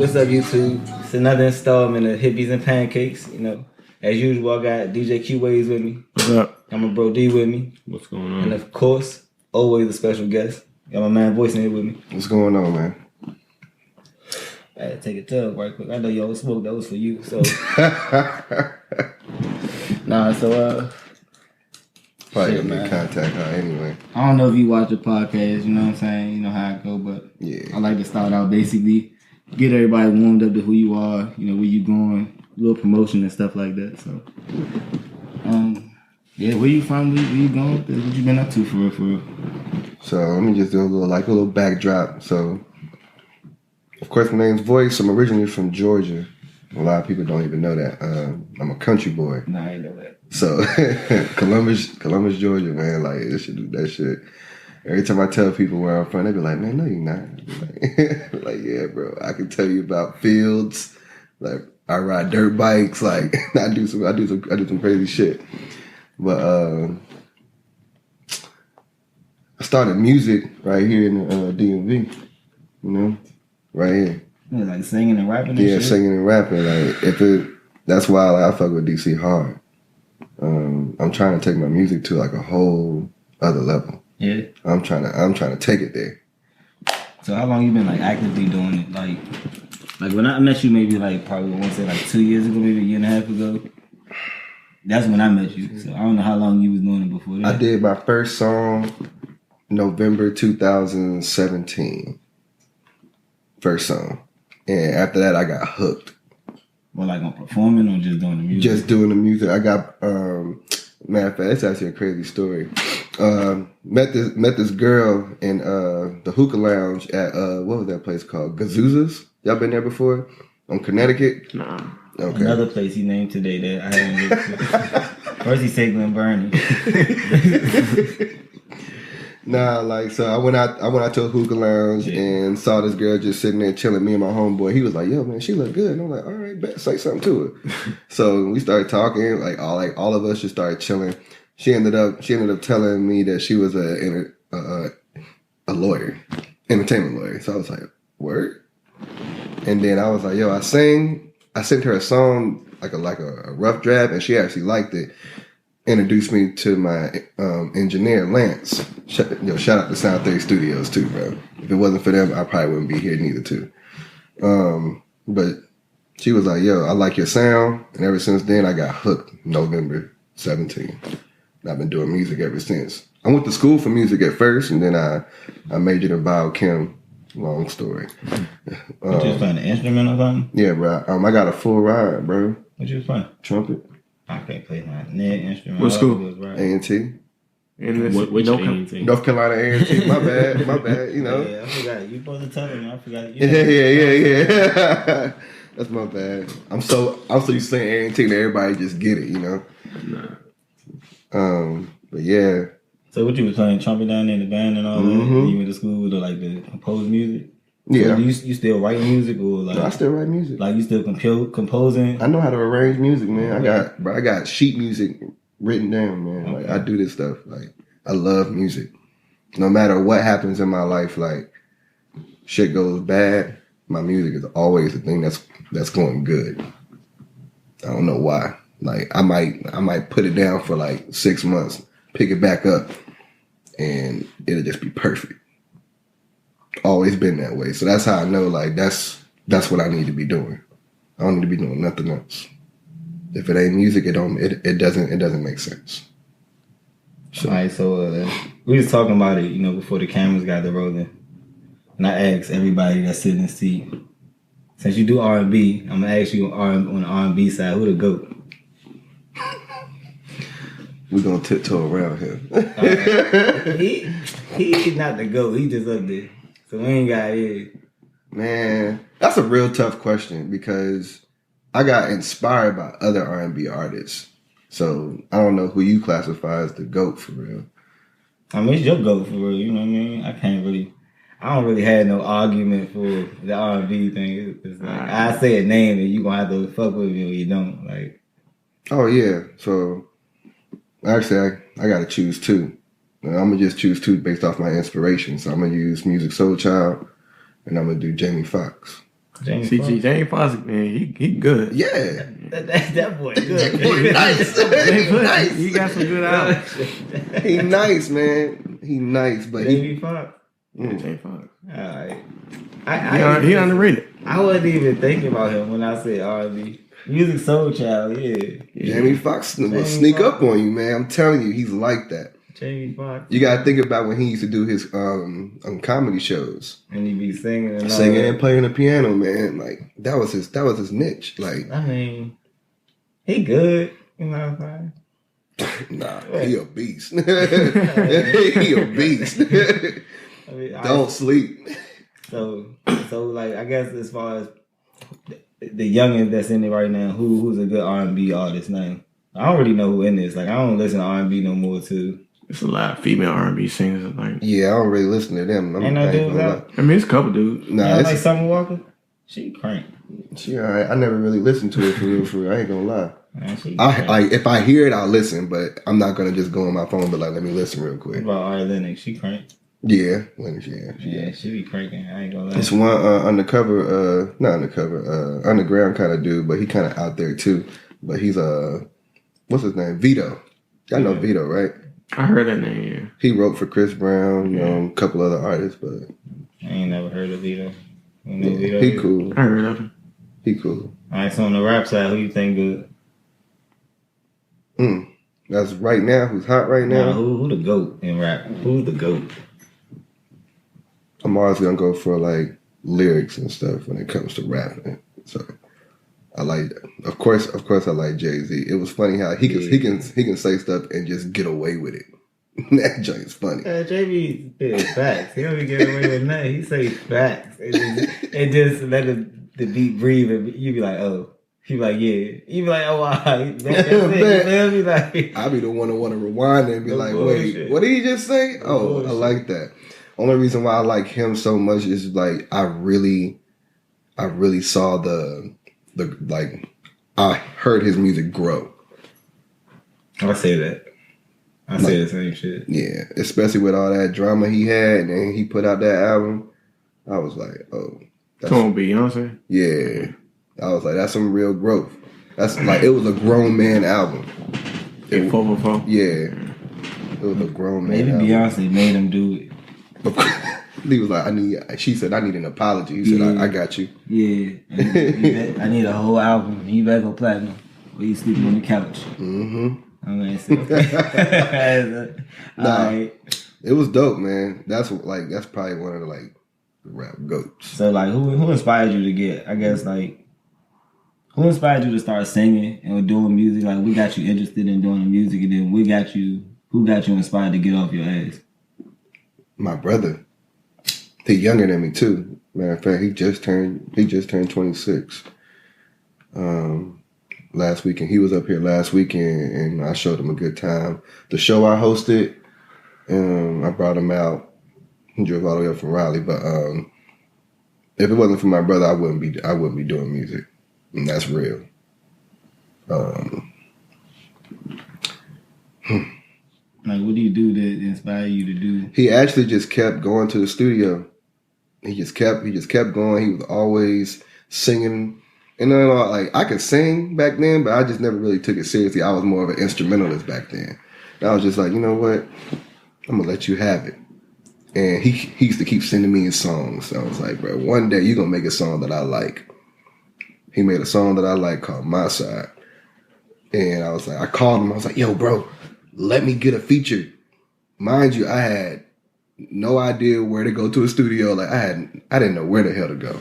What's up, YouTube? It's another installment of Hippies and Pancakes. You know, as usual, I got DJ Q Waves with me. What's up? Got my bro D with me. What's going on? And of course, always a special guest. Got my man Voice in here with me. What's going on, man? I had to take a tug right quick. I know y'all smoke. That was for you. So, Probably shit, gonna man. be contact her anyway. I don't know if you watch the podcast, you know what I'm saying? You know how it go, but Yeah. I like to start out basically, get everybody warmed up to who you are, you know, where you going, a little promotion and stuff like that. So, yeah, where you from? Where you going? What you been up to for real? So let me just do a little backdrop. So, of course, my name's Voice. I'm originally from Georgia. A lot of people don't even know that. I'm a country boy. Nah, I ain't know that. So Columbus, Georgia, man. Like, they should do that shit. Every time I tell people where I'm from, they be like, "Man, no, you're not." Like, yeah, bro. I can tell you about fields. Like, I ride dirt bikes. Like, I do some crazy shit. But I started music right here in the DMV. You know, right here. Yeah, like singing and rapping. Yeah, and shit? singing and rapping. Like, that's why I fuck with DC hard. I'm trying to take my music to like a whole other level. Yeah. I'm trying to take it there. So how long you been like actively doing it? Like when I met you, maybe like probably I want to say like 2 years ago, maybe a year and a half ago. That's when I met you. So I don't know how long you was doing it before that. I did my first song November 2017. First song. And after that, I got hooked. Well, like on performing or just doing the music? Just doing the music. I got, matter of fact, it's actually a crazy story. Met this girl in the hookah lounge at, what was that place called? Gazuza's? Y'all been there before? On Connecticut? Nah. Okay. Another place he named today that I haven't looked to. First he said Glen Burnie. Nah, like, so I went out to a hookah lounge and saw this girl just sitting there chilling. Me and my homeboy, he was like, "Yo, man, she look good." And I'm like, "All right, bet, say something to her." So we started talking, like all of us just started chilling. She ended up telling me that she was a lawyer, entertainment lawyer. So I was like, "Word?" And then I was like, "Yo, I sing." I sent her a song, like a rough draft, and she actually liked it. Introduced me to my engineer, Lance. Shout out to Sound Theory Studios too, bro. If it wasn't for them, I probably wouldn't be here neither too. But she was like, "Yo, I like your sound," and ever since then, I got hooked. November 17. I've been doing music ever since. I went to school for music at first, and then I majored in biochem. Long story. You just playing an instrument or something? Yeah, bro. I got a full ride, bro. What you was playing? Trumpet. I can't play my instrument. What school? A&T. Which A&T? North Carolina A&T. My bad. You know. Yeah, I forgot. You supposed to tell me. I forgot. Yeah. That's my bad. I'm so used to saying A&T and everybody just get it, you know. Nah. But yeah. So what you was playing trumpet down there in the band and all that? You went to school to like the compose music? Yeah. So you still write music or like? No, I still write music. Like you still composing? I know how to arrange music, man. I got sheet music written down, man. Okay. Like, I do this stuff. Like, I love music. No matter what happens in my life, like, shit goes bad, my music is always the thing that's going good. I don't know why. Like, I might put it down for like 6 months, pick it back up, and it'll just be perfect. Always been that way. So that's how I know, like, that's what I need to be doing. I don't need to be doing nothing else. If it ain't music, it doesn't make sense. So. All right, so we was talking about it, you know, before the cameras got to rolling. And I asked everybody that's sitting in the seat, since you do R&B, I'm going to ask you on the R&B side, who the GOAT? We're going to tiptoe around here. He's not the GOAT. He just up there. So we ain't got it. Man, that's a real tough question because I got inspired by other R&B artists. So I don't know who you classify as the GOAT for real. I mean, it's your GOAT for real. You know what I mean? I don't really have no argument for the R&B thing. It's like, I say a name and you gonna have to fuck with me or you don't. Like, oh yeah. So actually, I gotta choose two. I'm gonna just choose two based off my inspiration. So I'm gonna use Music Soul Child, and I'm gonna do Jamie Foxx. Jamie Foxx, man, he good. Yeah. That boy good. That boy nice. Nice. He got some good albums. He nice, man. He nice, but Jamie Foxx. Yeah, Jamie Foxx. Alright. He underrated. I wasn't even thinking about him when I said R&B. Music Soul Child, yeah. Jamie Foxx will sneak up on you, man. I'm telling you, he's like that. Jamie Foxx. You gotta think about when he used to do his comedy shows. And he be singing and playing the piano, man. Like that was his niche. Like I mean, he good. You know what I'm saying? Nah, he a beast. He a beast. Don't sleep. So like I guess as far as the youngin that's in it right now, who's a good R&B artist name? I don't really know who in this. Like I don't listen to R&B no more too. It's a lot of female R&B singers. Like yeah, I don't really listen to them. Ain't no dudes out. I mean, it's a couple dudes. Nah, like Summer Walker. She crank. She alright. I never really listened to it for real. I ain't gonna lie. Man, like if I hear it, I'll listen, but I'm not gonna just go on my phone. But like, let me listen real quick. What about Ari Lennox? She crank. Yeah, she be cranking. I ain't gonna lie. It's one underground kind of dude, but he kind of out there too. But he's what's his name? Vito. Y'all know Vito, right? I heard that name. Yeah. He wrote for Chris Brown, a couple other artists, but I ain't never heard of Vito. Vito he cool. I heard of him. He cool. All right, so on the rap side, who you think good? That's right now. Who's hot right now? Nah, who the GOAT in rap? Who's the GOAT? I'm always gonna go for like lyrics and stuff when it comes to rapping. So I like, of course, I like Jay-Z. It was funny how he can say stuff and just get away with it. That joint's funny. Jay-Z is facts. He don't be getting away with nothing. He say facts. It just let the beat breathe, and you be like, oh. He be like, yeah. You be like, oh, wow. That's it. Be like, I be the one to want to rewind it and be like, wait, what did he just say? Oh, I like that. Only reason why I like him so much is like I really saw the like I heard his music grow. I say that. I say the same shit. Yeah, especially with all that drama he had, and then he put out that album. I was like, oh, come on, Beyonce. Yeah, I was like, that's some real growth. That's like it was a grown man album. Yeah, 444. Yeah, it was a grown man. Maybe album. Beyonce made him do it. He was like, she said, I need an apology. He said, I got you. Yeah. I need a whole album. You better go platinum. Or you sleeping on the couch. Mm-hmm. I'm gonna say. Right. It was dope, man. That's probably one of the like rap goats. So like, who inspired you to get? I guess like, who inspired you to start singing and doing music? Like, we got you interested in doing the music, and then who got you inspired to get off your ass? My brother. He's younger than me too. Matter of fact, he just turned 26. Last weekend. He was up here last weekend and I showed him a good time. The show I hosted, I brought him out. He drove all the way up from Raleigh, but if it wasn't for my brother, I wouldn't be doing music. And that's real. Like, what do you do to inspire you to do? He actually just kept going to the studio. He just kept going. He was always singing. And then, like, I could sing back then, but I just never really took it seriously. I was more of an instrumentalist back then. And I was just like, you know what? I'm gonna let you have it. And he used to keep sending me his songs. So I was like, bro, one day you're gonna make a song that I like. He made a song that I like called My Side. And I was like, I called him. I was like, yo, bro, let me get a feature. Mind you, I had no idea where to go to a studio. Like I didn't know where the hell to go.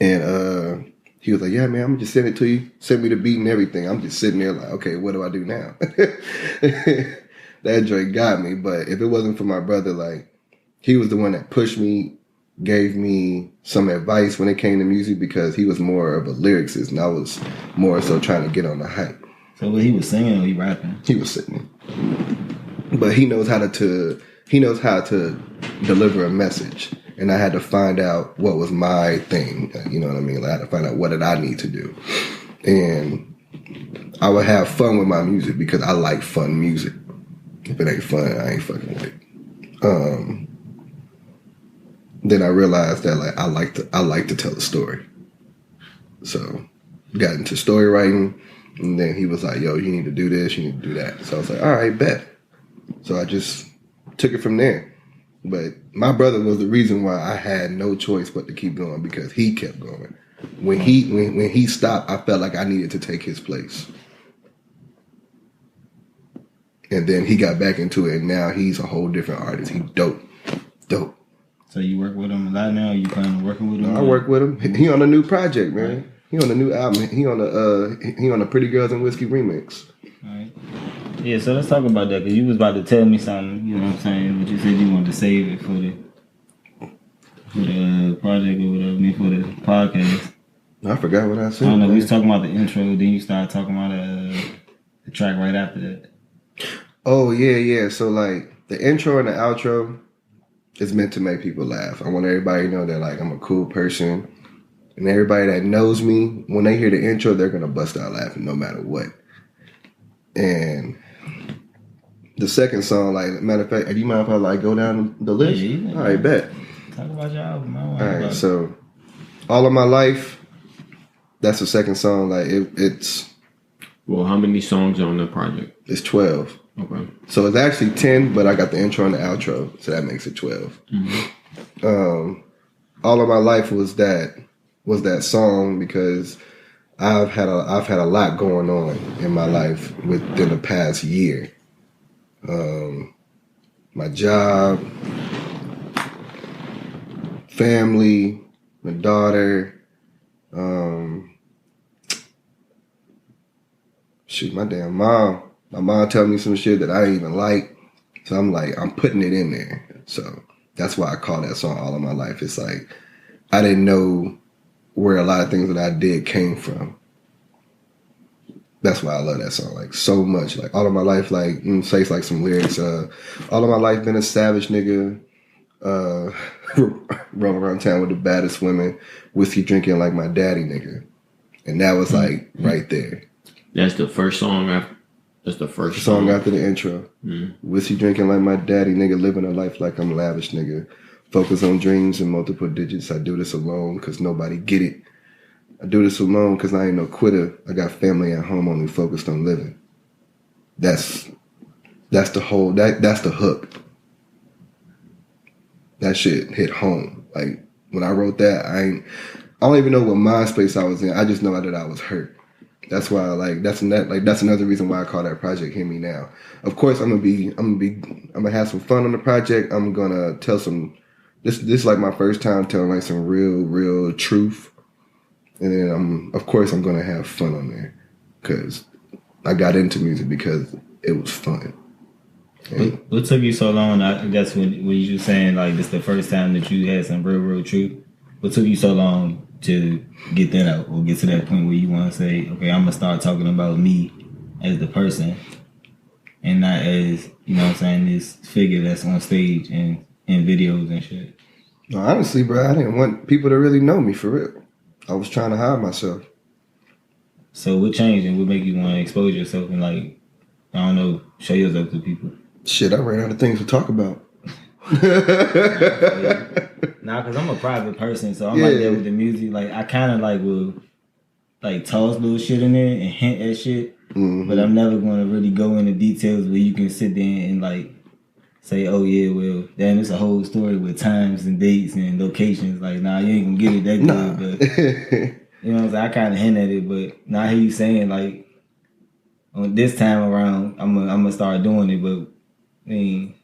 And he was like, yeah, man, I'm gonna just send it to you. Send me the beat and everything. I'm just sitting there like, okay, what do I do now? That joint got me. But if it wasn't for my brother, like he was the one that pushed me, gave me some advice when it came to music because he was more of a lyricist and I was more so trying to get on the hype. So what he was singing or he rapping? He was singing. But he knows how to deliver a message. And I had to find out what was my thing. You know what I mean? Like I had to find out what did I need to do. And I would have fun with my music because I like fun music. If it ain't fun, I ain't fucking with it. then I realized that like I like to tell a story. So got into story writing, and then he was like, "Yo, you need to do this, you need to do that." So I was like, "All right, bet." So I just took it from there. But my brother was the reason why I had no choice but to keep going because he kept going. When he stopped, I felt like I needed to take his place. And then he got back into it, and now he's a whole different artist. He dope. So you work with him a lot now? You plan on working with him? I work with him. He on a new project, man. He on a new album. He on a Pretty Girls and Whiskey remix. All right. Yeah, so let's talk about that, because you was about to tell me something, you know what I'm saying, but you said you wanted to save it for the project or whatever, for the podcast. I forgot what I said. I don't know, we was talking about the intro, then you started talking about the track right after that. Oh, yeah. So, like, the intro and the outro is meant to make people laugh. I want everybody to know that, like, I'm a cool person. And everybody that knows me, when they hear the intro, they're going to bust out laughing no matter what. And the second song, like, matter of fact, do you mind if I, like, go down the list? Yeah. All right, bet. Talk about your album. All right, so All of My Life, that's the second song. Like, it's... Well, how many songs are on the project? It's 12. Okay. So it's actually 10, but I got the intro and the outro, so that makes it 12. Mm-hmm. All of My Life was that song because I've had a lot going on in my life within the past year. My job, family, my daughter, my damn mom. My mom tell me some shit that I didn't even like. So I'm like, I'm putting it in there. So that's why I call that song All of My Life. It's like, I didn't know where a lot of things that I did came from. That's why I love that song, like, so much. Like, all of my life, like, says like some lyrics. All of my life been a savage nigga. Roaming around town with the baddest women. Whiskey drinking like my daddy nigga. And that was like right there. That's the first song That's the first song after the intro. Whiskey drinking like my daddy nigga. Living a life like I'm lavish nigga. Focus on dreams and multiple digits. I do this alone because nobody get it. I do this alone because I ain't no quitter. I got family at home only focused on living. That's the whole, that's the hook. That shit hit home. Like, when I wrote that, I don't even know what MySpace I was in. I just know that I was hurt. That's why, like, that's another reason why I call that project Hear Me Now. Of course, I'm gonna have some fun on the project. I'm gonna tell some. This is like my first time telling like some real truth, and then of course I'm gonna have fun on there because I got into music because it was fun. What took you so long? I guess when you were saying like this the first time that you had some real truth. What took you so long to get that out or get to that point where you want to say, okay, I'm gonna start talking about me as the person and not as, you know what I'm saying, this figure that's on stage and in videos and shit? No, honestly, bro, I didn't want people to really know me for real. I was trying to hide myself. So what changed and what make you want to expose yourself and, like, I don't know, show yourself to people? Shit, I ran out of things to talk about. Nah, because I'm a private person, so I'm like that with the music. Like, I kind of like will like toss little shit in there and hint at shit, but I'm never going to really go into details where you can sit there and like say, oh yeah, well, damn, it's a whole story with times and dates and locations. Like, nah, you ain't gonna get it that good, but you know what I'm saying? I kind of hint at it, but now I hear you saying like, on this time around, I'm gonna start doing it, but I mean,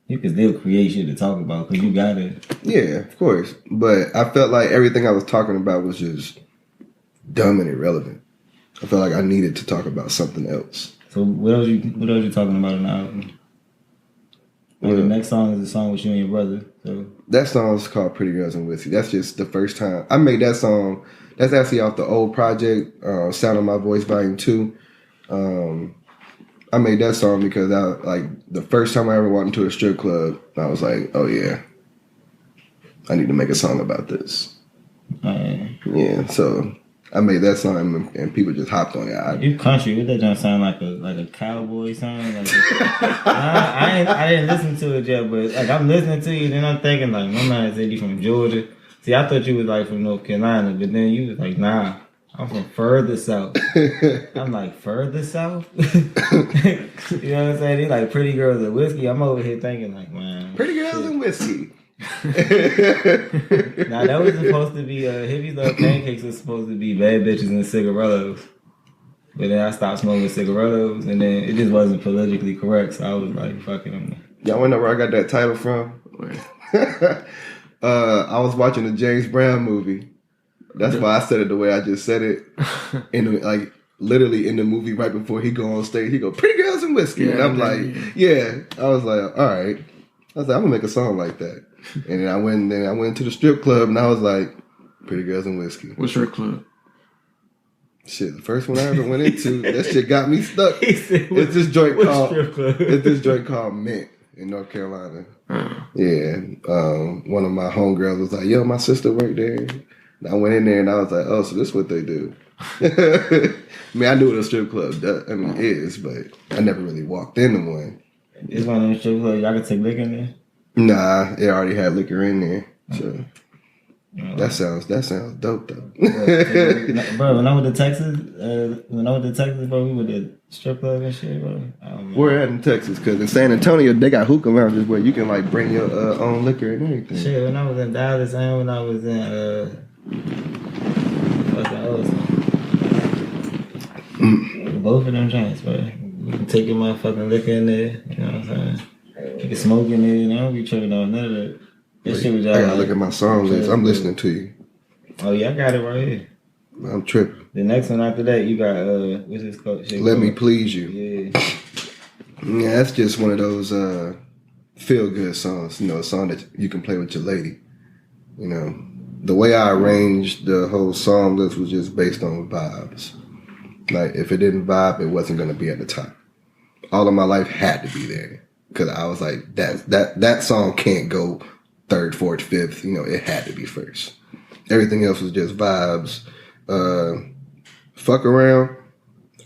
you can still create shit to talk about because you got it. Yeah, of course. But I felt like everything I was talking about was just dumb and irrelevant. I felt like I needed to talk about something else. So what else you talking about in the album? Like the next song is a song with you and your brother. So that song is called Pretty Girls and Whiskey. That's just the first time I made that song. That's actually off the old project, Sound of My Voice Volume 2. I made that song because the first time I ever walked into a strip club, I was like, oh yeah, I need to make a song about this. Yeah, so I made that song and people just hopped on it. You country, what that jump sound like a cowboy song? Like I didn't listen to it yet, but like I'm listening to you, then I'm thinking like my man said you from Georgia. See, I thought you was like from North Carolina, but then you was like, nah, I'm from further south. I'm like, further south? You know what I'm saying? They like Pretty Girls and Whiskey. I'm over here thinking like, man. Pretty Girls and Whiskey. Now that was supposed to be HippiesNdPancakes was supposed to be Bad Bitches and Cigarettos. But then I stopped smoking cigarettos and then it just wasn't politically correct, so I was like, fuck it. Y'all wanna know where I got that title from? I was watching the James Brown movie. That's why I said it the way I just said it. Literally in the movie right before he go on stage, he go, Pretty Girls and Whiskey. And I'm like, yeah. I was like, all right. I was like, I'm gonna make a song like that. And then I went to the strip club and I was like, Pretty Girls and Whiskey. What strip club? Shit, the first one I ever went into, that shit got me stuck. It's this joint called Mint in North Carolina. Yeah. One of my homegirls was like, yo, my sister worked there. And I went in there and I was like, oh, so this is what they do. I mean, I knew what a strip club is, but I never really walked into one. It's one of them strip clubs y'all can take liquor in there? Nah, it already had liquor in there. So that sounds dope though. Bro, when I went to Texas, bro, we went to strip club and shit, bro. We're at in Texas, because in San Antonio they got hookah lounges where you can like bring your own liquor and everything. Shit, when I was in Dallas and when I was in both of them joints, bro. You can take your motherfucking liquor in there, you know what I'm saying? You can smoke in there, and I don't be tripping on none of that. That shit was I gotta look at my song list. I'm listening to you. Oh yeah, I got it right here. I'm tripping. The next one after that, you got what's this called? Let Me Please You. Yeah. Yeah, that's just one of those feel good songs. You know, a song that you can play with your lady. You know, the way I arranged the whole song list was just based on vibes. Like if it didn't vibe, it wasn't gonna be at the top. All of my life had to be there. Because I was like, that song can't go third, fourth, fifth. You know, it had to be first. Everything else was just vibes. Fuck Around.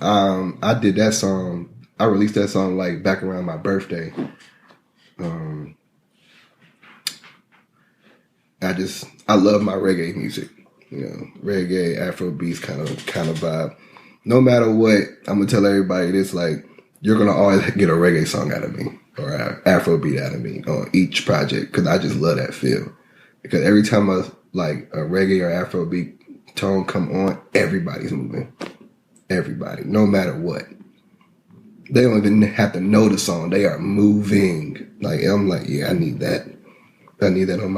I did that song. I released that song like back around my birthday. I love my reggae music. You know, reggae, Afro beats kind of vibe. No matter what, I'm gonna tell everybody this: like, you're gonna always get a reggae song out of me or an Afro beat out of me on each project, because I just love that feel. Because every time a reggae or Afro beat tone come on, everybody's moving. Everybody, no matter what. They don't even have to know the song. They are moving. Like, I'm like, yeah, I need that. I need that on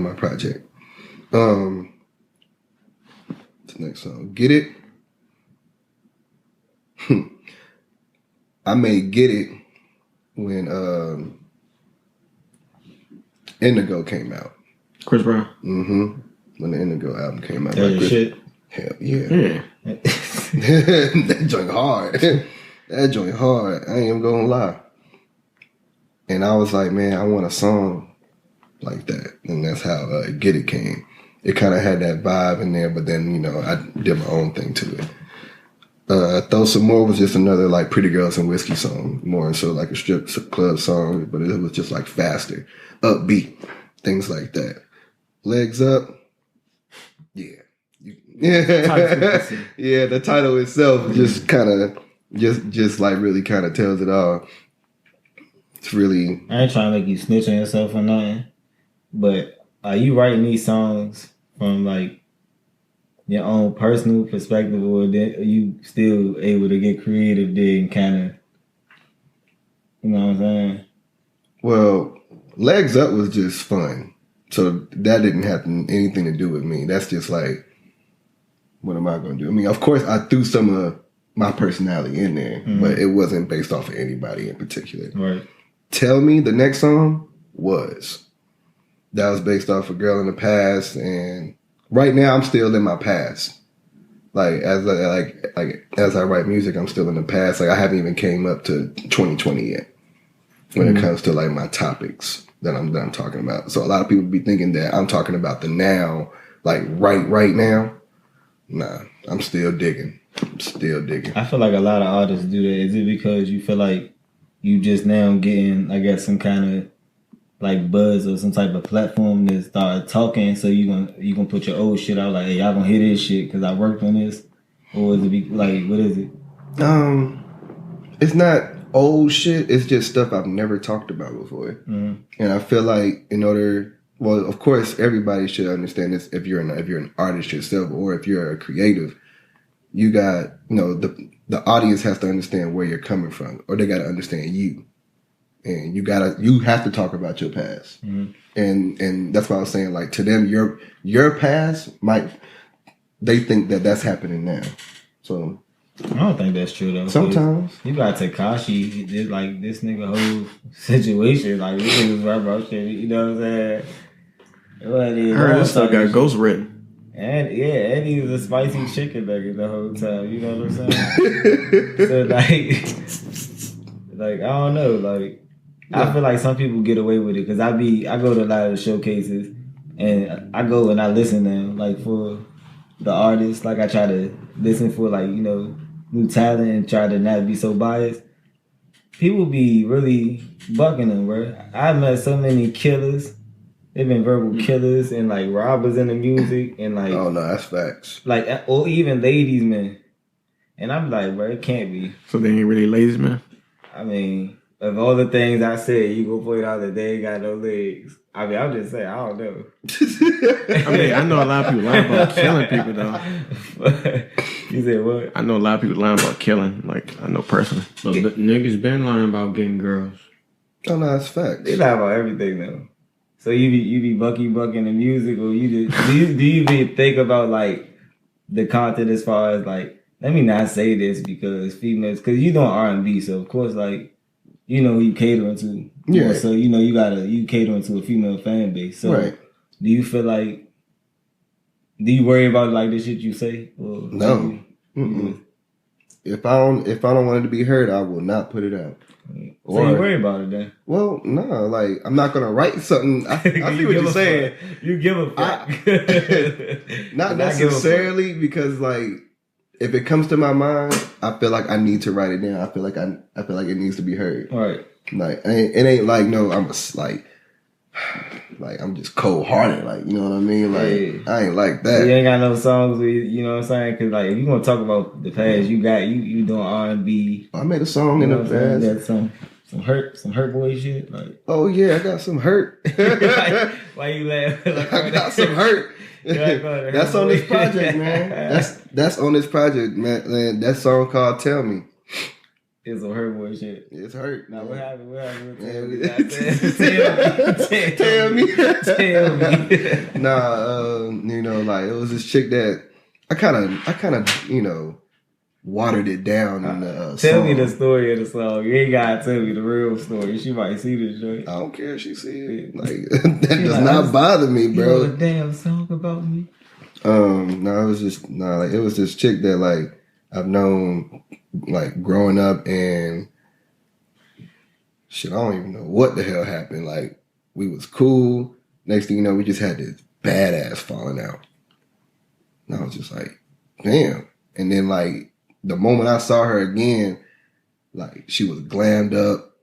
my project. The next song, Get It. I made Get It when Indigo came out. Chris Brown. Mm-hmm. When the Indigo album came out. That shit. Hell yeah. That joint hard. That joint hard. I ain't even gonna lie. And I was like, man, I want a song like that. And that's how Get It came. It kind of had that vibe in there, but then, you know, I did my own thing to it. Throw Some More was just another like Pretty Girls and Whiskey song, more so like a strip club song, but it was just like faster, upbeat, things like that. Legs Up, yeah. Yeah, the title itself just kind of just like really kind of tells it all. It's really. I ain't trying to make you snitch on yourself or nothing, but are you writing these songs from like your own personal perspective, or are you still able to get creative there and kind of, you know what I'm saying? Well, Legs Up was just fun. So that didn't have anything to do with me. That's just like, what am I going to do? I mean, of course, I threw some of my personality in there, but it wasn't based off of anybody in particular. Right. Tell Me, the next song, was. That was based off a girl in the past, and right now I'm still in my past. Like as I write music, I'm still in the past. Like I haven't even came up to 2020 yet when it comes to like my topics that I'm talking about. So a lot of people be thinking that I'm talking about the now, like right now. Nah, I'm still digging. I feel like a lot of artists do that. Is it because you feel like you just now getting, I guess, some kind of like buzz or some type of platform to start talking, so you gonna put your old shit out like, hey, y'all gonna hear this shit because I worked on this, or is it like, what is it? It's not old shit. It's just stuff I've never talked about before, and I feel like well, of course, everybody should understand this. If you're an artist yourself, or if you're a creative, you got the audience has to understand where you're coming from, or they got to understand you. And you have to talk about your past, and that's why I was saying, like, to them, your past they think that's happening now. So I don't think that's true though. Sometimes you got Tekashi, like this nigga whole situation, like this nigga's rap about shit. You know what I'm saying? I heard this stuff got ghostwritten. And he was a spicy chicken nugget the whole time. You know what I'm saying? So like I don't know, like. I feel like some people get away with it because I go to a lot of the showcases and I go and I listen to them, like, for the artists. Like, I try to listen for, like, new talent and try to not be so biased. People be really bucking them, bro. I met so many killers. They've been verbal killers and, like, robbers in the music and, like, oh no, that's facts. Like, or even ladies, man. And I'm like, bro, it can't be. So they ain't really ladies, man? I mean, of all the things I said, you go point out that they ain't got no legs. I mean, I'm just saying, I don't know. I mean, I know a lot of people lying about killing people, though. You said what? I know a lot of people lying about killing. Like, I know personally. But niggas been lying about getting girls. Oh no, that's facts. They lie about everything, though. So you be bucking the music, or you just, do you even think about, like, the content as far as, like, let me not say this because females, because you doing R&B, so of course, like, you know who you catering to. Yeah. So, you catering to a female fan base. So, right. Do you feel like, do you worry about, like, the shit you say? Or No. If I don't want it to be heard, I will not put it out. So you worry about it then? Well, no, like, I'm not gonna write something. I see what you're saying. You give a fuck. Not necessarily, because, like, if it comes to my mind, I feel like I need to write it down. I feel like it needs to be heard. Right. Like, it ain't like, no, I'm I'm just cold hearted. Like, you know what I mean? Like, I ain't like that. You ain't got no songs with, you know what I'm saying? Because, like, if you gonna talk about the past, you doing R&B. I made a song in the past. That's some hurt boy shit. Like, oh yeah, I got some hurt. why you laughing? Like, I got some hurt. That's on this project, man. That's on this project, man. That song called "Tell Me." It's some hurt boy shit. It's hurt. Now what happened? Tell me. Tell me. Nah, like, it was this chick that I kind of, watered it down in the Tell song. me the story of the song. You ain't gotta tell me the real story. She might see this joint. I don't care if she see it. Like, that does not bother me, bro. You know a damn song about me? No, it was this chick that, like, I've known, like, growing up, and shit, I don't even know what the hell happened. Like, we was cool. Next thing you know, we just had this badass falling out. And I was just like, damn. And then, like, the moment I saw her again, like, she was glammed up.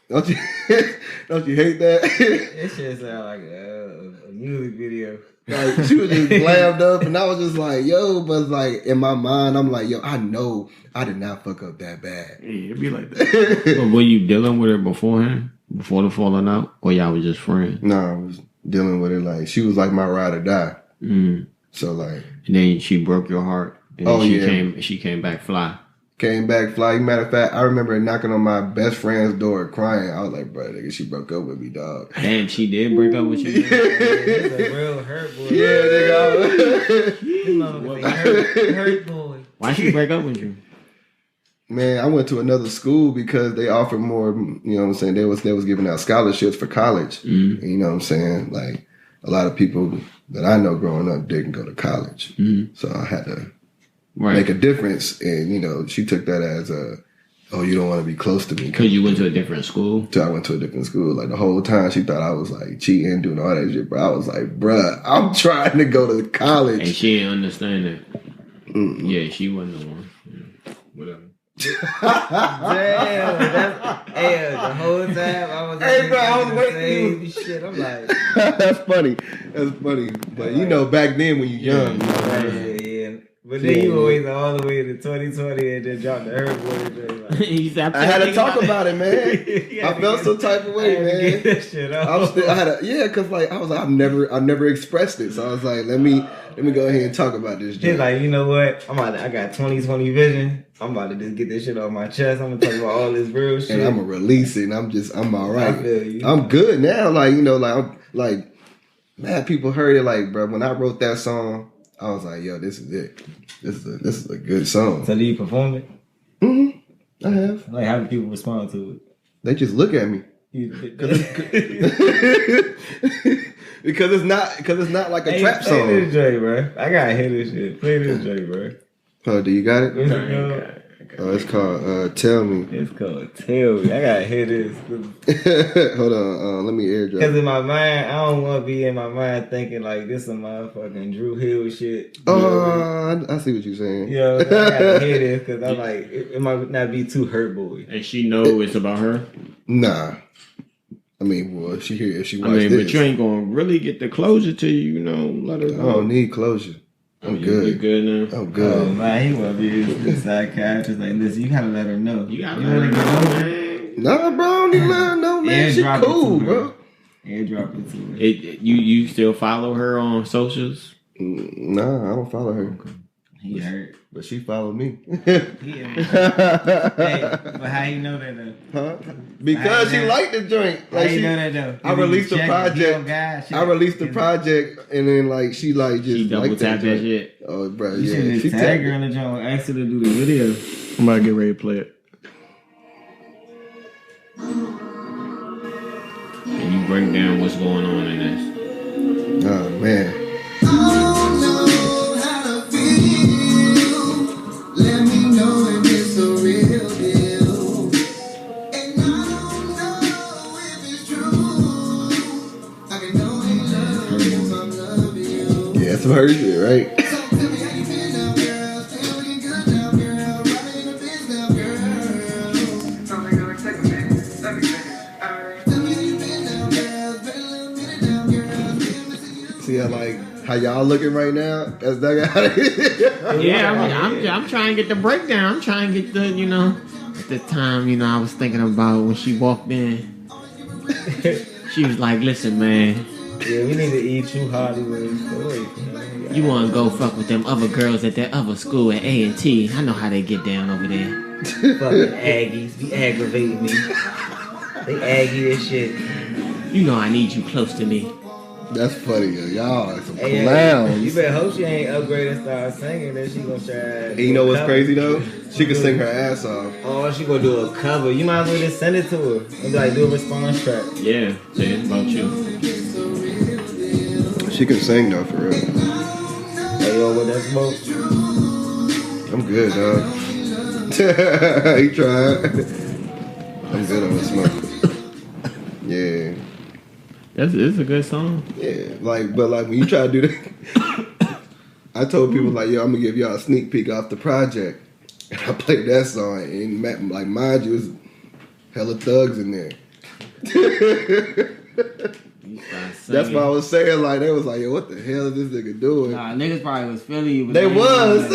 Don't you hate that? That shit sound like a music video. Like, she was just glammed up, and I was just like, yo, but, like, in my mind, I'm like, yo, I know I did not fuck up that bad. Yeah, it'd be like that. But were you dealing with her beforehand? Before the falling out? Or y'all was just friends? No, I was dealing with it. Like, she was like my ride or die. Mm. So, like, and then she broke your heart. And then she came back fly. Came back fly. Matter of fact, I remember knocking on my best friend's door crying. I was like, bro, nigga, she broke up with me, dog. Damn, she did break up with you? It's a real hurt boy. Yeah, nigga. Hurt boy. Why she break up with you? Man, I went to another school because they offered more, you know what I'm saying? They was giving out scholarships for college. Mm-hmm. And you know what I'm saying? Like, a lot of people that I know growing up didn't go to college. Mm-hmm. So I had to make a difference. And, she took that as you don't want to be close to me. Because you went to a different school? So I went to a different school. Like, the whole time she thought I was, like, cheating, doing all that shit. Bro, I was like, bruh, I'm trying to go to college. And she didn't understand that. Yeah, she wasn't the one. Yeah. Whatever. Damn, the whole time I was I was waiting. Shit, I'm like, That's funny. But you know, back then when you're young, yeah. But then you always all the way to 2020 and then drop the Herb Boy. I had to talk about it, man. I felt some type of way, man. Get that shit off. Cause like I was like, I've never expressed it, so I was like, let me go ahead and talk about this. He's like, you know what? I got 20/20 vision. I'm about to just get this shit off my chest. I'm gonna talk about all this real shit. And I'm gonna release it. And I'm all right. I feel you. I'm good now. Like, you know, like mad people heard it. Like, bro, when I wrote that song, I was like, yo, this is it. This is a good song. So do you perform it? Mm-hmm. I have. Like, how do people respond to it? They just look at me. Because it's not like a trap song. Play this Dre, bro. I gotta hear this shit. Play this Dre, bro. Oh, do you got it? What's it called? Oh, it's called Tell Me. It's called Tell Me. I gotta hear this. Hold on, let me airdrop. Because in my mind, I don't want to be in my mind thinking like this is motherfucking Drew Hill shit. Oh, I see what you're saying. Yeah, I gotta hear this because I'm like, it might not be too Hurt Boy. And she know it's about her? Nah. I mean, well, if she watched this. But you ain't gonna really get the closure till you know, let her know. I don't need closure. I'm good. You good now? I'm good. Oh man, he want to be his psychiatrist. Like, listen, you gotta let her know. You gotta let her know, man. Nah, bro, I don't need to let her know, man. She cool, bro. Airdrop it to her. You still follow her on socials? Nah, I don't follow her. Okay. He hurt. But she followed me. Hey, but how you know that though? Huh? Because she liked the joint. How Like you know that though? I released the project. I released the project, and then like she like just she double tapped that shit. Oh, bro, you yeah. She tag her in the joint. Asked her to do the video. I'm about to get ready to play it. And you break down what's going on in this. Oh man. Some her shit, right? See how y'all looking right now? That's that. Yeah, I'm trying to get the breakdown. I'm trying to get the, you know, at the time, you know, I was thinking about when she walked in. She was like, "Listen, man. Yeah, we need to eat True Hollywood. You want to go fuck with them other girls at that other school at A&T. I know how they get down over there. Fucking Aggies. Be aggravating me. They Aggie as shit. You know I need you close to me." That's funny, yo. Y'all are some clowns. You better hope she ain't upgraded and start singing. Then she gonna try. And you know what's crazy though? She can sing her ass off. Oh, she gonna do a cover. You might as well just send it to her and be like, do a response track. Yeah, say it's about you. She can sing though, for real. Hey, yo, with that smoke? I'm good, dog. He tried. I'm good on the smoke. Yeah. It's a good song. Yeah, but when you try to do that, I told people like, yo, I'm gonna give y'all a sneak peek off the project. And I played that song, and like, mind you, it's hella thugs in there. That's what I was saying. Like, they was like, yo, what the hell is this nigga doing? Nah, niggas probably was feeling you. They was.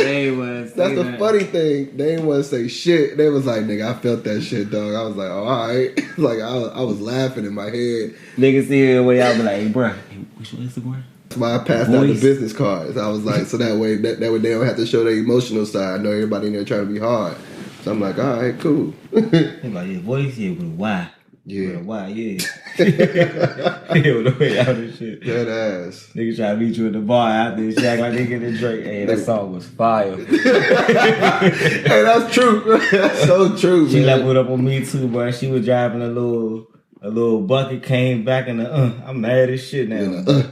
That's the funny thing. They didn't want to say shit. They was like, nigga, I felt that shit, dog. I was like, oh, all right. Like, I was laughing in my head. Niggas see it way out, be like, hey, bro, what's your Instagram? That's why I passed out the business cards. I was like, so that way they don't have to show their emotional side. I know everybody in there trying to be hard. So I'm like, all right, cool. They like, your voice, yeah, but why? Yeah. Why? Yeah. Yeah, with the way out and shit. That ass. Niggas try to meet you at the bar out there, act like they get a drink. Hey, that song was fire. Hey, that's true. That's so true, She man. leveled up on me too, bro. She was driving a little bucket, came back and I'm mad as shit now. Yeah,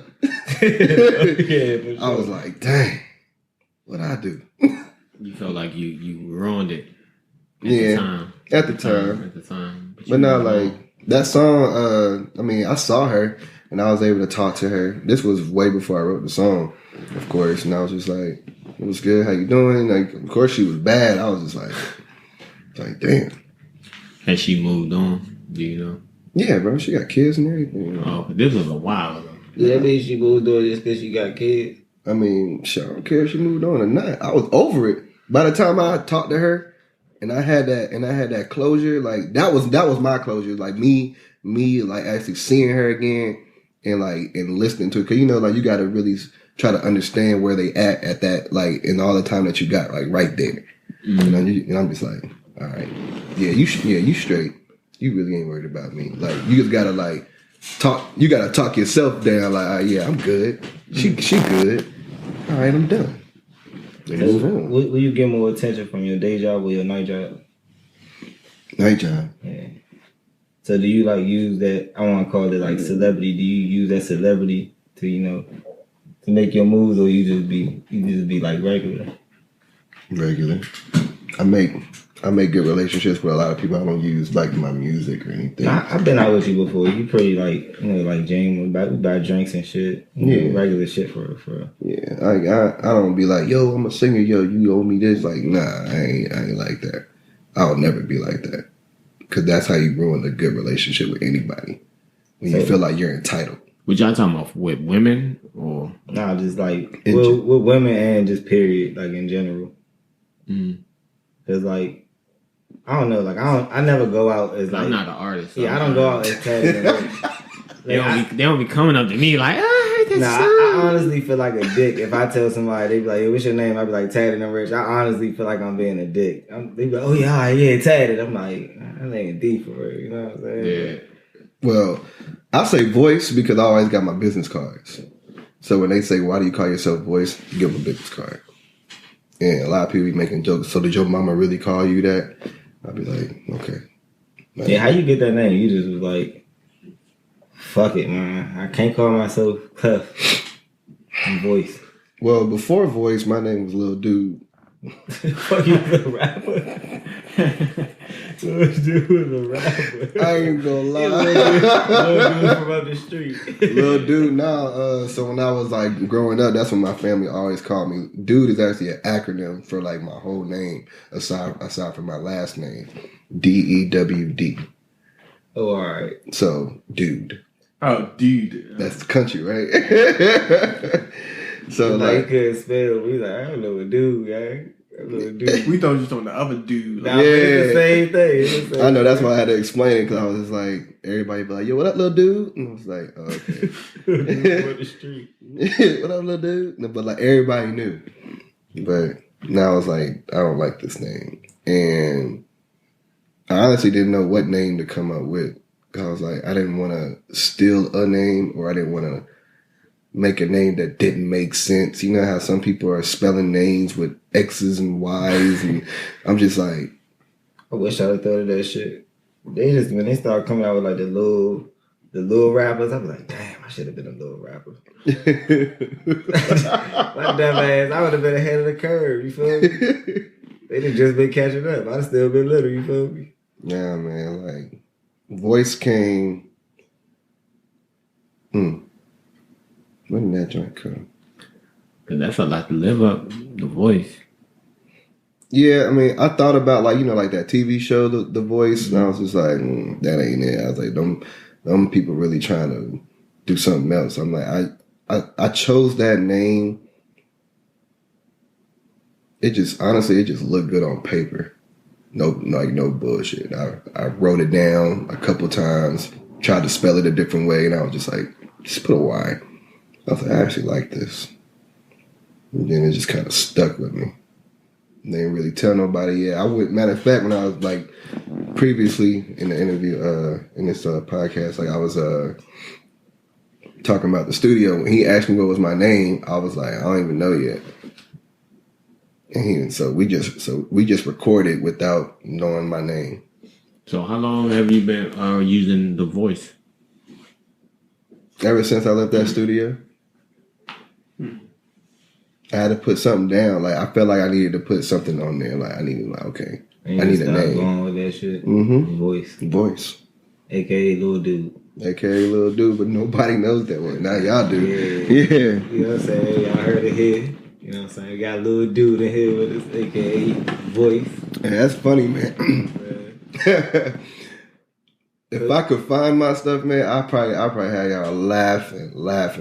for sure. I was like, dang, what'd I do? You felt like you ruined it. At the time. At the time. But now, like, that song, I mean, I saw her and I was able to talk to her. This was way before I wrote the song. of course. And I was just like, it was good. How you doing? Like, of course she was bad. I was just like, damn. Has she moved on? Do you know? Yeah, bro. She got kids and everything. You know? Oh, this was a while ago. Yeah, that means she moved on just because she got kids. I mean, shit, I don't care if she moved on or not. I was over it. By the time I talked to her and I had that closure, like that was my closure. Like me like actually seeing her again and listening to it. Cause you know, like you gotta really try to understand where they at that, like, in all the time that you got, like right there. Mm-hmm. And I'm just like, all right, you straight. You really ain't worried about me. Like you just gotta like talk. You gotta talk yourself down. Like, yeah, I'm good. She good. All right, I'm done. Move on. Will you get more attention from your day job or your night job? Night job. Yeah. So do you like use that? I want to call it like celebrity. Do you use that celebrity to to make your moves, or you just be like regular? Regular. I make good relationships with a lot of people. I don't use like my music or anything. I've been out with you before. You pretty like like James. We buy drinks and shit. Regular shit for real. Yeah, I don't be like, yo, I'm a singer. Yo, you owe me this. Like, nah, I ain't like that. I'll never be like that. Cause that's how you ruin a good relationship with anybody. When you feel like you're entitled. What y'all talking about with women or? Nah, just like with women and just period, like in general. Mm. Cause like. I don't know, like I never go out as like I'm not an artist. So I don't go out as tatted. They don't be coming up to me like, I heard that song. I honestly feel like a dick if I tell somebody, they be like, hey, what's your name? I be like, Tatted and Rich. I honestly feel like I'm being a dick. They be like, oh yeah, Tatted. I'm like, that ain't deep for real, you know what I'm saying? Yeah. Well, I say Voice because I always got my business cards. So when they say, why do you call yourself Voice? Give them a business card. And a lot of people be making jokes. So did your mama really call you that? I'd be like, okay. Man. Yeah, how you get that name? You just was like, fuck it, man. I can't call myself Clef. I'm Voice. Well, before Voice, my name was Lil Dude. Fuck, you was a rapper? Lil Dude was a rapper. I ain't gonna lie. Lil Dude from up the street. Lil Dude, now, so when I was like growing up, that's what my family always called me. Dude is actually an acronym for like my whole name, aside from my last name. DEWD. Oh, alright. So, Dude. Oh, dude. That's the country, right? So like like, he couldn't spell. We like, I don't know a dude, gang. We thought you was on the other dude. Nah, it's the same thing. I know, that's why I had to explain it, because I was just like, everybody be like, yo, what up, little dude? And I was like, oh, okay. the street. What up, little dude? No, but like, everybody knew. But now I was like, I don't like this name. And I honestly didn't know what name to come up with. Because I was like, I didn't want to steal a name, or I didn't want to make a name that didn't make sense. You know how some people are spelling names with X's and Y's, and I'm just like, I wish I would thought of that shit. They just, when they start coming out with like the little rappers, I'm like, damn, I should have been a little rapper. My dumb ass, I would have been ahead of the curve. You feel me? They'd have just been catching up. I'd still been little. You feel me? Yeah, man. Like, Voice came. When did that joint come? Cause that's a lot to live up. The Voice. Yeah, I mean, I thought about like, like that TV show, The Voice, and I was just like, that ain't it. I was like, them people really trying to do something else. I'm like, I chose that name. It just looked good on paper. No bullshit. I wrote it down a couple times, tried to spell it a different way, and I was just like, just put a Y. I was like, I actually like this. And then it just kind of stuck with me. They didn't really tell nobody yet. Matter of fact, when I was like previously in the interview, in this podcast, like I was talking about the studio. When he asked me what was my name, I was like, I don't even know yet. And we just recorded without knowing my name. So how long have you been using The Voice? Ever since I left that studio. I had to put something down. Like, I felt like I needed to put something on there. Like, I need a name. Going with that shit. Mm-hmm. Voice. Voice. AKA Lil Dude. AKA Lil Dude, but nobody knows that one. Now y'all do. Yeah. Yeah. You know what I'm saying? Y'all heard it here. You know what I'm saying? We got Lil Dude in here with his AKA voice. Yeah, that's funny, man. If I could find my stuff, man, I probably have y'all laughing like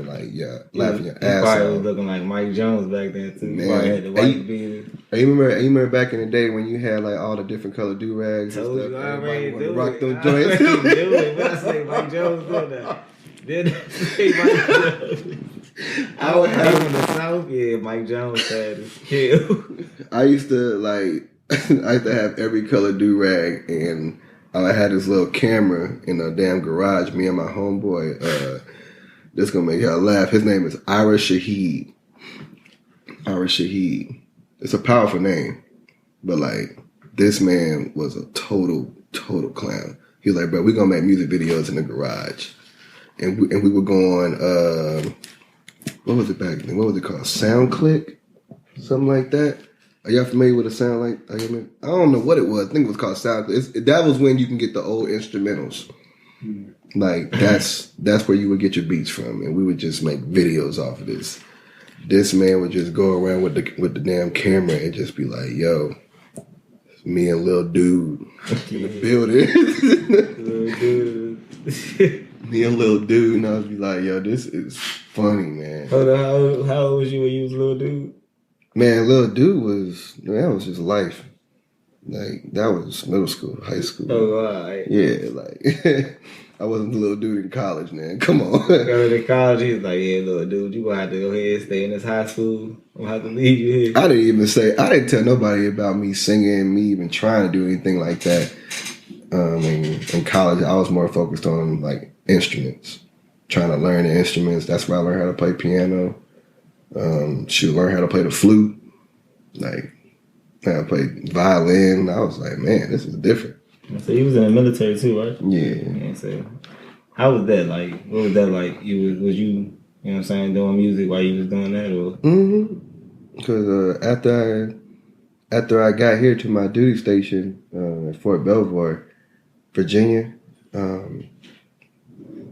laughing your ass probably off. was looking like Mike Jones back then too. Man. Probably had the white beard. You remember back in the day when you had like all the different colored do rags and Told stuff? you I Everybody already wanted do to rock it. them I joints. already do it. When I say Mike Jones did that. Then I say Mike Jones. I would have in the South. Yeah, Mike Jones had his kill. I used to have every color do rag, and I had this little camera in a damn garage. Me and my homeboy. This gonna make y'all laugh. His name is Ira Shaheed. Ira Shaheed. It's a powerful name, but like this man was a total clown. He was like, bro, we gonna make music videos in the garage, and we were going. What was it back then? What was it called? SoundClick, something like that. Are y'all familiar with a sound like? I don't know what it was. I think it was called SoundClick. That was when you can get the old instrumentals. Like that's where you would get your beats from, and we would just make videos off of this. This man would just go around with the damn camera and just be like, "Yo, it's me and Lil Dude in the building." Lil Dude. Me and Lil Dude, and I would be like, "Yo, this is funny, man." Hold on, how old was you when you was Lil Dude? Man, Lil Dude that was just life. Like that was middle school, high school. Oh, all right. Yeah, like I wasn't a little dude in college, man. Come on. Go to college, he was like, yeah, Lil Dude, you gonna have to go ahead and stay in this high school. I'm gonna have to leave you here. I didn't tell nobody about me singing, me even trying to do anything like that. In college, I was more focused on like instruments, trying to learn the instruments. That's where I learned how to play piano. Learn how to play the flute, like I played violin. I was like, man, this is different. So you was in the military too, right? Yeah. So how was that like? What was that like? Was you, you know what I'm saying, doing music while you was doing that, or? Because after I got here to my duty station at Fort Belvoir, Virginia,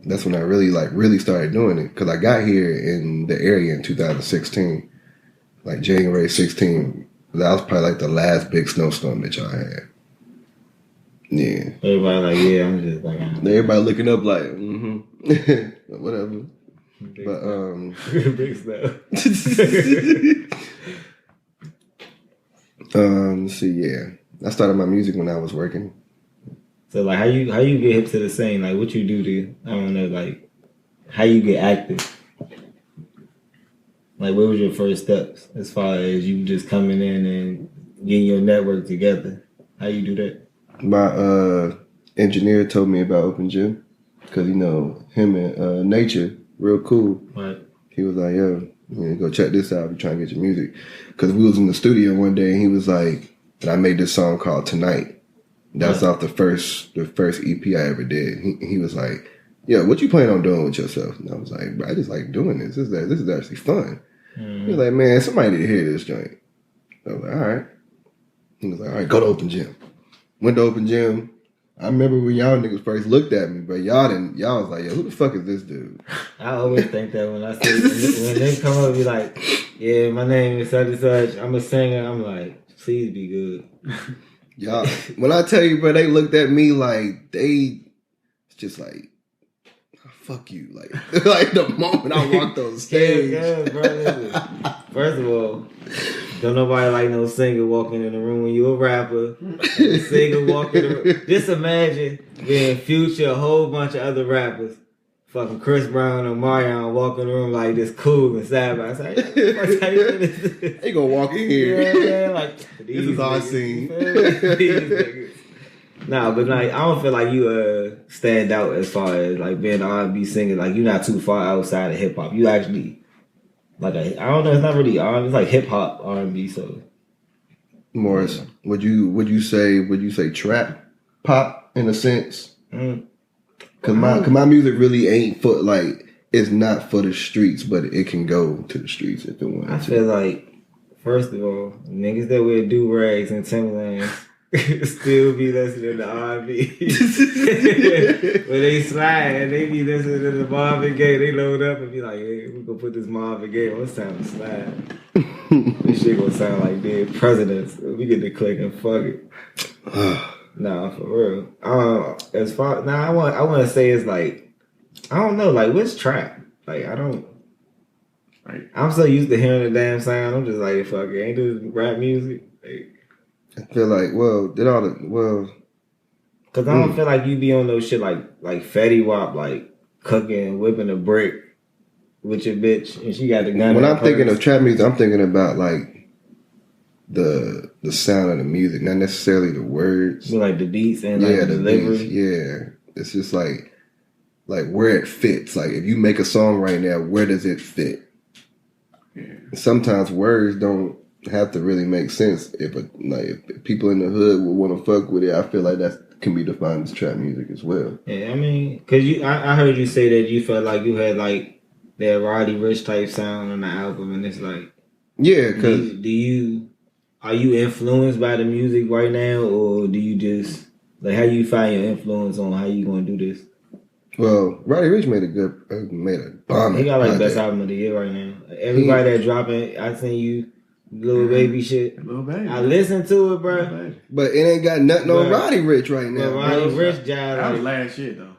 that's when I really started doing it. Because I got here in the area in 2016, like January 16. That was probably like the last big snowstorm that y'all had. Yeah. Everybody like, yeah, I'm just like, everybody looking up like, whatever. Big stuff. Let's see, yeah. I started my music when I was working. So like, how you get hip to the scene? Like, what you do to, I don't know, like, how you get active? Like, what was your first steps as far as you just coming in and getting your network together? How you do that? My engineer told me about Open Gym because, you know, him and Nature, real cool. Right. He was like, yo, go check this out if you're trying to get your music. Because we was in the studio one day and he was like, and I made this song called Tonight. That's off the first EP I ever did. He was like, yo, what you plan on doing with yourself? And I was like, bro, I just like doing this. This is actually fun. Mm-hmm. He was like, man, somebody need to hear this joint. I was like, all right. He was like, all right, go to Open Gym. Went to Open Gym. I remember when y'all niggas first looked at me, but y'all was like, yo, who the fuck is this dude? I always think that when I see, when they come up and be like, yeah, my name is such and such, I'm a singer, I'm like, please be good. Y'all, when I tell you, bro, they looked at me like it's just like, fuck you. Like the moment I walked on stage. Yeah, bro, listen. First of all, don't nobody like no singer walking in the room when you a rapper. A singer walking in the room. Just imagine being Future, a whole bunch of other rappers. Fucking Chris Brown or Marion walk in the room like this cool and side by side. They gonna walk in here. Yeah, like this is our scene. Nah, but like I don't feel like you stand out as far as like being an R&B singer. Like you're not too far outside of hip hop. You actually like I don't know. It's not really R&B. It's like hip hop R&B. So Morris, would you say trap pop in a sense? Cause my music really ain't for it's not for the streets, but it can go to the streets if it wants. I feel like first of all, niggas that wear do rags and Timberlands still be listening to R&B. When they slide and they be listening to the Marvin Gaye, they load up and be like, hey, we gonna put this Marvin Gaye on sound slide. This shit gonna sound like dead presidents. We get to click and fuck it. Nah, for real. As far I want to say it's like, I don't know, like what's trap? Like I don't. Right. I'm so used to hearing the damn sound. I'm just like, fuck it, ain't this rap music? Like, I feel like, cause I don't feel like you be on those shit like Fetty Wap, like cooking, whipping a brick with your bitch, and she got the gun. When I'm thinking of trap music, I'm thinking about like the sound of the music, not necessarily the words. Like the beats and like the delivery. Beats, yeah, it's just like where it fits. Like if you make a song right now, where does it fit? Yeah. Sometimes words don't have to really make sense. If people in the hood would want to fuck with it, I feel like that can be defined as trap music as well. Yeah, I mean, cause I heard you say that you felt like you had like that Roddy Ricch type sound on the album, and it's like, yeah, cause are you influenced by the music right now, or do you just like how you find your influence on how you gonna do this? Well, Roddy Ricch made a bomb. He got like best album of the year right now. Everybody that dropping, I seen you, Lil Baby shit. Lil Baby. I listened to it, bro. But it ain't got nothing on Roddy Ricch right now. Roddy Ricch that was last shit though.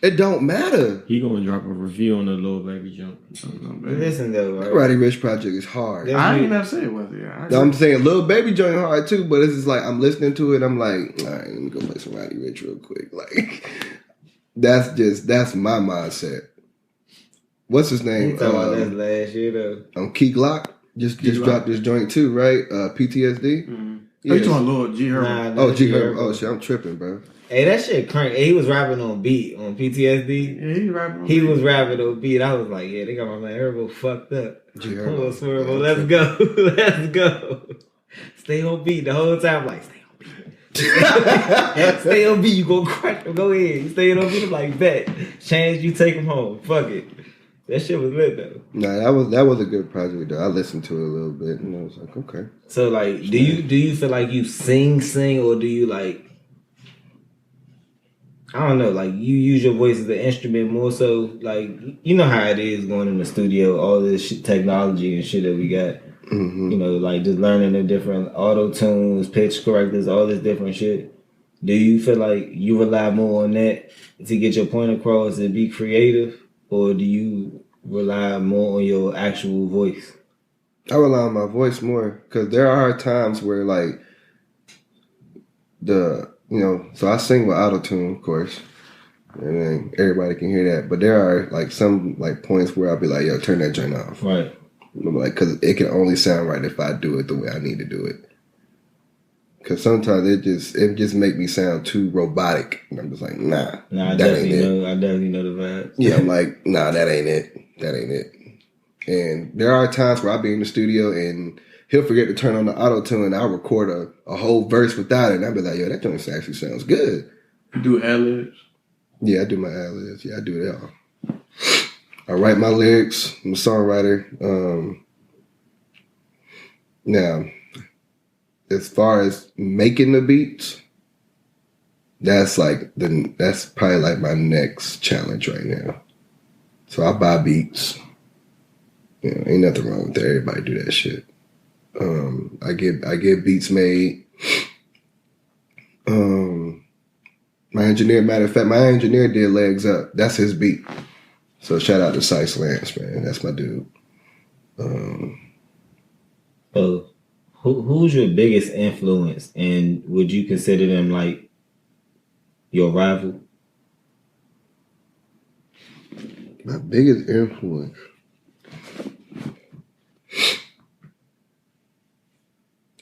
It don't matter. He gonna drop a review on the Lil Baby jump. Listen though, right? That Roddy Ricch project is hard. I ain't never said it was it. I'm saying Lil Baby joint hard too, but it's just like I'm listening to it. I'm like, all right, let me go play some Roddy Ricch real quick. Like. That's my mindset. What's his name? Talking about that's last year though. Key Glock just dropped this joint too, right? PTSD. Mm-hmm. Yeah. You talking Lil G Herbo? G Herbo. Oh shit, I'm tripping, bro. Hey, that shit crank. He was rapping on beat on PTSD. Yeah, he rapping on beat. He was rapping on beat. I was like, yeah, they got my man Herbo fucked up. G Herbo. Swervo, let's go. Let's go. Stay on beat the whole time. Like, stay on beat. Stay on beat. You gonna crack him. Go ahead. You stay on beat. I'm like, bet. Change, you take him home. Fuck it. That shit was lit though. Nah, that was a good project though. I listened to it a little bit and I was like, okay. So like, do you feel like you sing, or do you like, I don't know, like you use your voice as an instrument more so, like, you know how it is going in the studio, all this shit, technology and shit that we got. Mm-hmm. You know, like just learning the different auto tunes, pitch correctors, all this different shit. Do you feel like you rely more on that to get your point across and be creative? Or do you rely more on your actual voice? I rely on my voice more because there are times where like so I sing with auto-tune, of course, and then everybody can hear that. But there are like some like points where I'll be like, yo, turn that joint off. Right. I'm like, because it can only sound right if I do it the way I need to do it. Because sometimes it just make me sound too robotic. And I'm just like, nah. I definitely know the vibes. Yeah, I'm like, nah, that ain't it. That ain't it. And there are times where I'll be in the studio and he'll forget to turn on the auto-tune and I'll record a whole verse without it. And I'll be like, yo, that joint actually sounds good. You do ad-libs? Yeah, I do my ad-libs. Yeah, I do it all. I write my lyrics. I'm a songwriter. Now, as far as making the beats, that's probably like my next challenge right now. So I buy beats. You know, ain't nothing wrong with that. Everybody do that shit. I get beats made. My engineer, matter of fact, my engineer did Legs Up. That's his beat. So shout out to Sice Lance, man. That's my dude. Who's your biggest influence, and would you consider them like your rival? My biggest influence.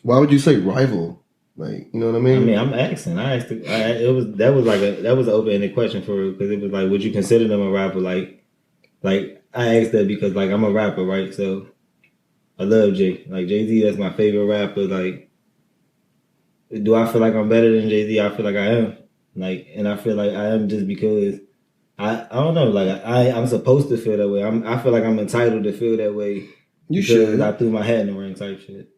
Why would you say rival? Like, you know what I mean? I mean, I'm asking. That was an open-ended question for real, because it was like, would you consider them a rapper? Like I asked that because like I'm a rapper, right? So I love Jay-Z. That's my favorite rapper. Like, do I feel like I'm better than Jay-Z? I feel like I am. Like, and I feel like I am just because I don't know. Like I'm supposed to feel that way. I feel like I'm entitled to feel that way. You should. I threw my hat in the ring type shit.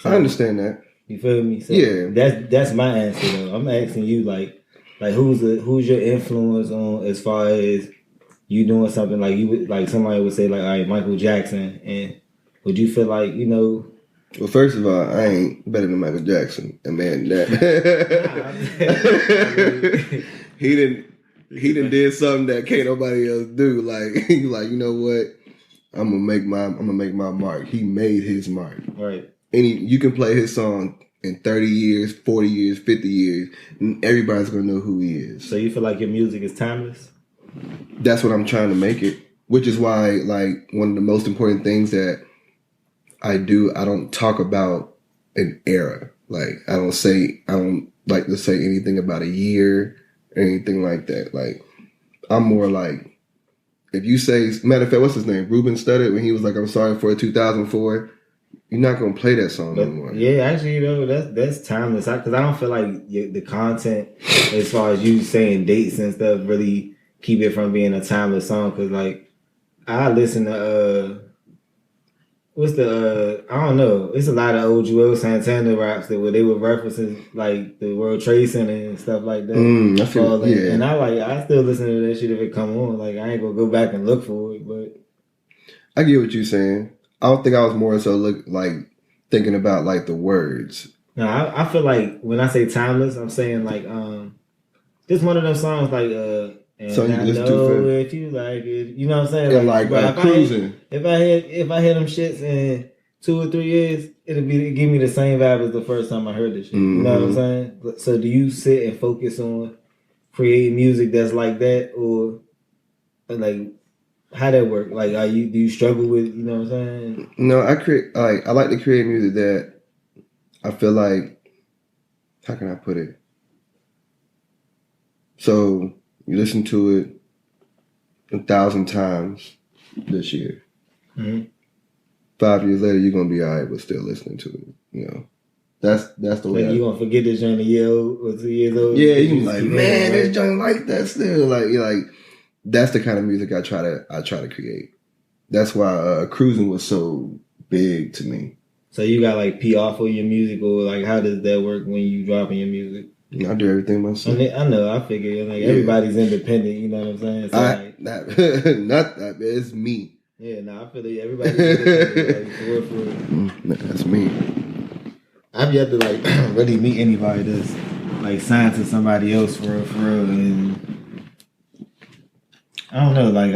I understand that. You feel me? So Yeah. That's my answer though. I'm asking you like who's your influence on as far as you doing something like you would like somebody would say like all right Michael Jackson, and would you feel like Well, first of all, I ain't better than Michael Jackson, and man, that he didn't did something that can't nobody else do. Like like you know what? I'm gonna make my mark. He made his mark. right? You can play his song in 30 years, 40 years, 50 years, and everybody's gonna know who he is. So you feel like your music is timeless? That's what I'm trying to make it. Which is why, like, one of the most important things that I don't talk about an era. Like, I don't like to say anything about a year or anything like that. Like, I'm more like, if you say, matter of fact, what's his name? Ruben Studdard, when he was like, I'm sorry for 2004, you're not going to play that song anymore. Yeah, actually, that's timeless. Because I don't feel like the content, as far as you saying dates and stuff, really keep it from being a timeless song. Because, like, I listen to, I don't know. It's a lot of old Joel Santana raps that where they were referencing, like, the World Trade Center and stuff like that. Yeah. And I still listen to that shit if it come on. Like, I ain't going to go back and look for it, but. I get what you're saying. I don't think I was more so thinking about like the words. No, I feel like when I say timeless, I'm saying like just one of those songs like and so you I listen know to if you like it, you know what I'm saying? Yeah, like cruising. If I hear them shits in 2 or 3 years, it'll give me the same vibe as the first time I heard this shit. Mm-hmm. You know what I'm saying? So do you sit and focus on creating music that's like that, or like? How that work? Like, do you struggle with? You know what I'm saying? No, I like to create music that I feel like. How can I put it? So you listen to it 1,000 times this year. Mm-hmm. 5 years later, you're gonna be all right, but still listening to it. You know, that's the way. Like you gonna forget this joint a year old or 2 years old? Yeah, you like, man, this joint like that still. Like you're like. That's the kind of music I try to create. That's why cruising was so big to me. So you got like PR for your music, or like how does that work when you dropping your music? I do everything myself. I know. I figure like everybody's independent. You know what I'm saying? So it's me. Yeah, I feel like everybody's independent. Like, for real. That's me. I've yet to like really meet anybody that's like signed to somebody else for real, and. I don't know, like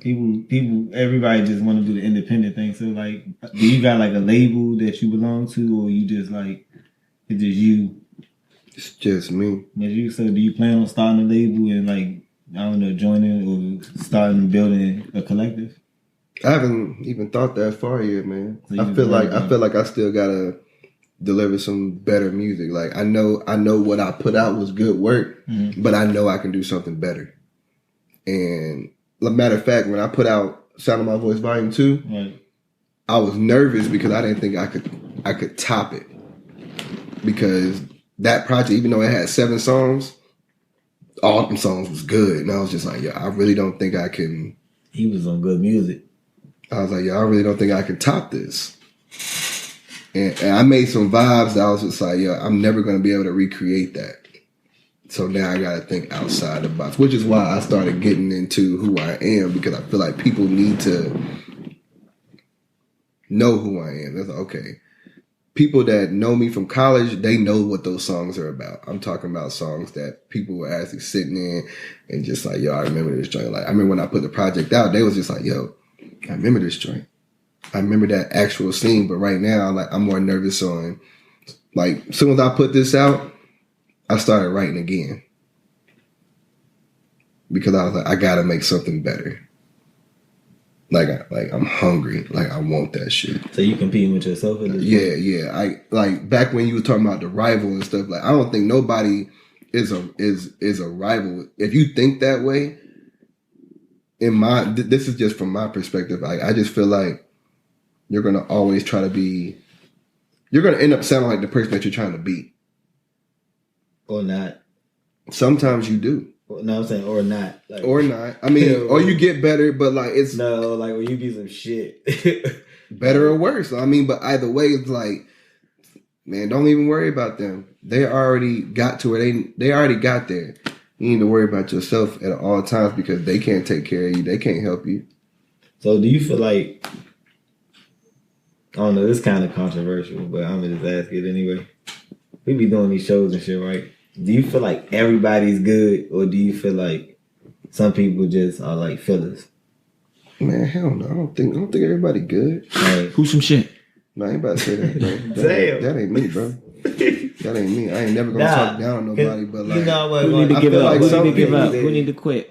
people everybody just want to do the independent thing. So like do you got like a label that you belong to, or you just like it's just you? It's just me. So do you plan on starting a label and like I don't know, joining or starting building a collective? I haven't even thought that far yet, man. So I feel like I still gotta deliver some better music. Like I know what I put out was good work, but I know I can do something better. And matter of fact, when I put out Sound of My Voice Volume 2, right. I was nervous because I didn't think I could top it. Because that project, even though it had 7 songs, all them songs was good. And I was just like, yeah, I really don't think I can. He was on good music. I was like, yeah, I really don't think I can top this. And I made some vibes that I was just like, yeah, I'm never going to be able to recreate that. So now I got to think outside the box, which is why I started getting into who I am, because I feel like people need to know who I am. That's like, okay. People that know me from college, they know what those songs are about. I'm talking about songs that people were actually sitting in and just like, yo, I remember this joint. Like, I remember when I put the project out, they was just like, yo, I remember this joint. I remember that actual scene. But right now, like, I'm more nervous on, like, as soon as I put this out, I started writing again because I was like, I gotta make something better. Like I'm hungry. Like I want that shit. So you competing with yourself? Yeah. I like back when you were talking about the rival and stuff. Like I don't think nobody is a rival. If you think that way, this is just from my perspective. I just feel like you're gonna always try to be. You're gonna end up sounding like the person that you're trying to beat. Or not. Sometimes you do. No, I'm saying or not. Like, or not. I mean, or you get better, but like it's... No, like when you be some shit. Better or worse. I mean, but either way, it's like... man, don't even worry about them. They already got to where they already got there. You need to worry about yourself at all times because they can't take care of you. They can't help you. So do you feel like, I don't know, this is kind of controversial, but I'm gonna just ask it anyway. We be doing these shows and shit, right? Do you feel like everybody's good, or do you feel like some people just are like fillers? Man, hell no. I don't think everybody good. Like, Who's some shit? No, I ain't about to say that, bro. That ain't me, bro. That ain't me. I ain't never gonna talk down on nobody, but like, you know what? Who need to I give feel up? like Who some need to give people- up? Who need to quit?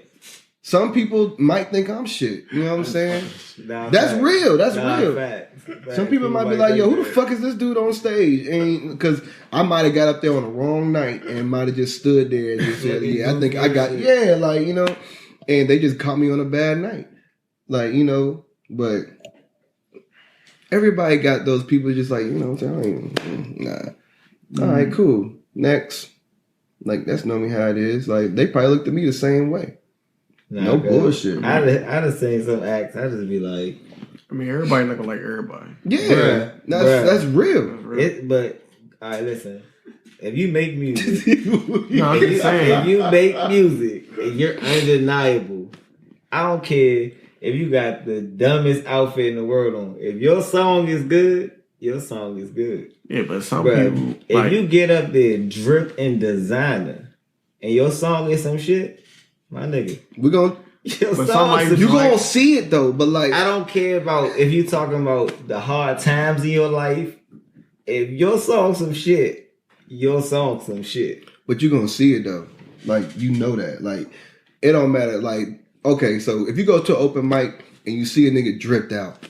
some people might think I'm shit. You know what I'm saying? Nah, That's facts. real. That's Nah, real. facts. Some people might be like, yo, who the fuck is this dude on stage? And because I might have got up there on the wrong night and might have just stood there and just said, yeah, I think I got, yeah, like, you know, and they just caught me on a bad night. Like, you know, but everybody got those people just like, you know what I'm saying? Nah. All right, cool. Next. Like, that's normally how it is. Like, they probably looked at me the same way. Nah, No bro. bullshit. I'd have seen some acts. I'd just be like, I mean, everybody looking like everybody. Yeah. Bruh. That's real. That's real. it. But all right, listen. If you make music, No, I'm just if saying. you make music and you're undeniable, I don't care if you got the dumbest outfit in the world on. If your song is good, your song is good. Yeah, but some Bruh, people if like you get up there drip and designer and your song is some shit, my nigga, We're going your But song somebody- some you shit. gonna see it though, but like I don't care about if you talking about the hard times in your life. If your song some shit, your song some shit. but you gonna see it though. Like, you know that. Like, it don't matter. Like, okay, so if you go to an open mic and you see a nigga dripped out,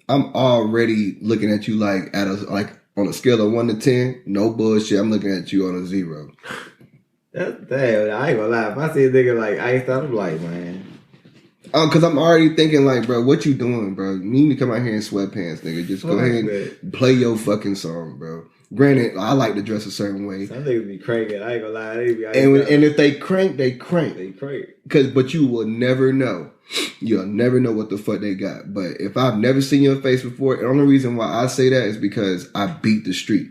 I'm already looking at you like on a scale of 1 to 10, no bullshit, I'm looking at you on a 0. Damn, I ain't gonna lie. If I see a nigga like iced out, I'm like, man. Cause I'm already thinking like, bro, what you doing, bro? You need to come out here in sweatpants, nigga. Just go Fuck ahead that. and play your fucking song, bro. Granted, I like to dress a certain way. Some niggas be cranking. I ain't gonna lie. They be iced And out. if they crank, they crank. They crank. But you will never know. You'll never know what the fuck they got. But if I've never seen your face before, the only reason why I say that is because I beat the street.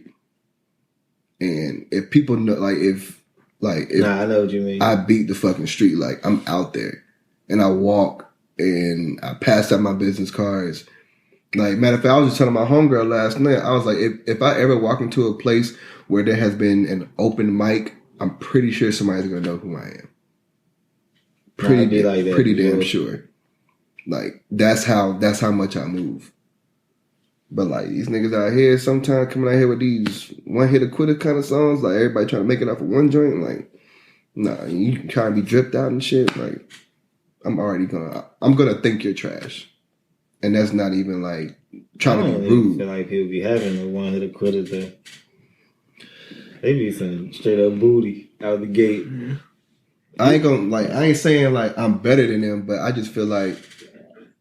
And if people know, if Nah, I know what you mean. I beat the fucking street, like I'm out there and I walk and I pass out my business cards. Like, matter of fact, I was just telling my homegirl last night, I was like, if I ever walk into a place where there has been an open mic, I'm pretty sure somebody's gonna know who I am. Nah, it'd be like that, Pretty for damn sure. sure. Like, that's how much I move. But like, these niggas out here sometimes coming out here with these one hit quitter kind of songs, like everybody trying to make it off of one joint, like, nah, you trying to be dripped out and shit, like, I'm gonna think you're trash. And that's not even like trying I to don't be even rude. feel like people be having a one hit quitter there. They be some straight up booty out the gate. I ain't saying like I'm better than them, but I just feel like,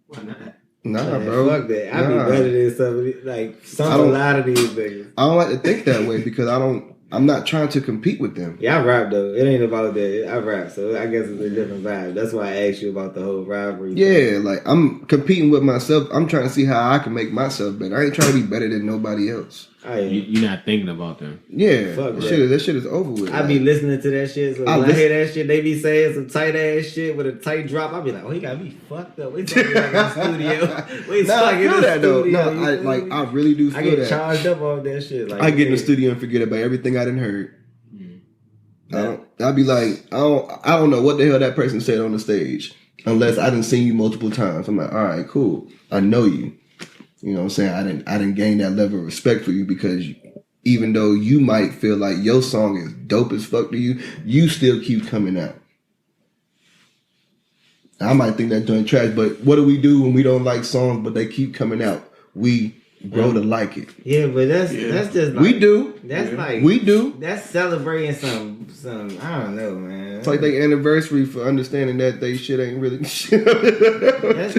Why not? nah, Man, bro. fuck that. I Nah. be better than some of these, like I a don't- lot of these niggas. I don't like to think that way because I'm not trying to compete with them. Yeah, I rap though. It ain't about that. I rap, so I guess it's a different vibe. That's why I asked you about the whole rivalry. Yeah, like I'm competing with myself. I'm trying to see how I can make myself better. I ain't trying to be better than nobody else. I am. You're not thinking about them. Yeah, Fuck that shit is over with. I be Like, listening to that shit, so I when I hear listen- that shit, they be saying some tight ass shit with a tight drop. I be like, oh, he got me fucked up. We talking like in the studio. We Nah, I talking in feel the that though. studio. No, you I feel me? I really do I feel get that. charged up off that shit. Like, I get in the yeah. studio and forget about everything I done heard. I'll be like, I don't know what the hell that person said on the stage unless I done seen you multiple times. I'm like, all right, cool. I know you. You know what I'm saying? I didn't gain that level of respect for you because even though you might feel like your song is dope as fuck to you, you still keep coming out. I might think that joint trash, but what do we do when we don't like songs but they keep coming out? We grow to like it. Yeah, but that's just like, We do. That's like We do. That's celebrating some I don't know, man. It's like their anniversary for understanding that they shit ain't really shit. That's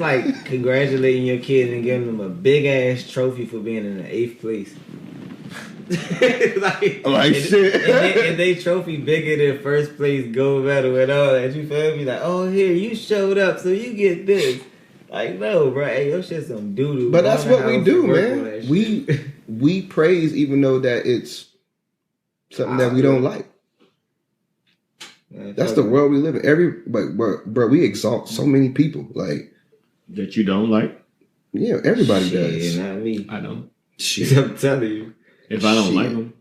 like congratulating your kid and giving them a big ass trophy for being in the 8th place. like and, shit. and they trophy bigger than first place gold medal and all that. You feel me? Like, oh, here you showed up, so you get this. Like, no, bro. Hey, your shit some doo doo. But that's what we do, man. we praise even though that it's something that we don't like. That's the world we live in. Bro, we exalt so many people. Like that you don't like. Yeah, everybody does. Not me. I don't. Shit. I'm telling you. If I don't like them,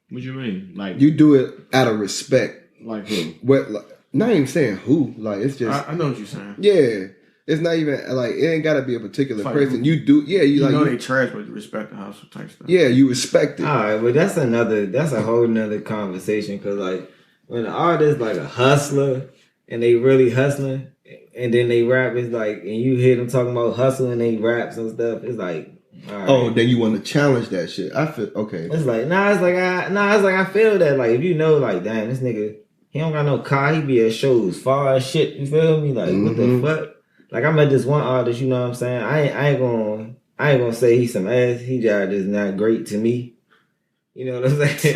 what you mean? Like you do it out of respect. Like who? What? Like, not even saying who. Like it's just. I know what you're saying. Yeah, it's not even like it ain't gotta be a particular like, person. You do. Yeah, you like. Know they trash, but you respect the house type stuff. Yeah, you respect it. All right, but that's a whole nother conversation. Because like when an artist like a hustler and they really hustling, and then they rap, it's like, and you hear them talking about hustling, they raps and stuff. It's like. Right. Oh, then you want to challenge that shit. I feel okay. It's like I feel that like if you know like damn this nigga he don't got no car, he be at shows far as shit. You feel me? Like what the fuck? Like I met this one artist, you know what I'm saying? I ain't gonna say he's some ass. He just not great to me. You know what I'm saying?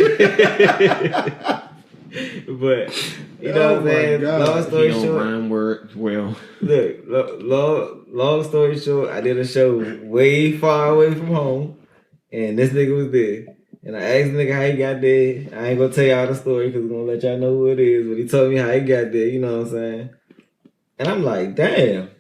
But you know what I'm saying? Long story short, rhyme word well. Look, long story short, I did a show way far away from home, and this nigga was there. And I asked the nigga how he got there. I ain't gonna tell y'all the story because I'm gonna let y'all know who it is. But he told me how he got there. You know what I'm saying? And I'm like, damn,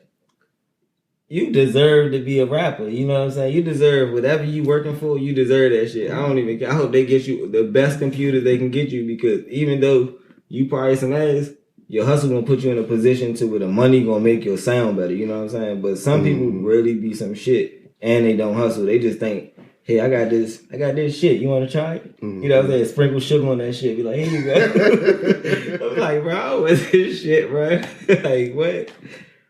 you deserve to be a rapper. You know what I'm saying? You deserve whatever you working for. You deserve that shit. I don't even care. I hope they get you the best computer they can get you because even though you probably some ass, your hustle gonna put you in a position to where the money gonna make your sound better. You know what I'm saying? But some people really be some shit and they don't hustle. They just think, hey, I got this shit. You want to try it? You know what I'm saying? Sprinkle sugar on that shit. Be like, here you go. I'm like, bro, I want this shit, bro. Like, what?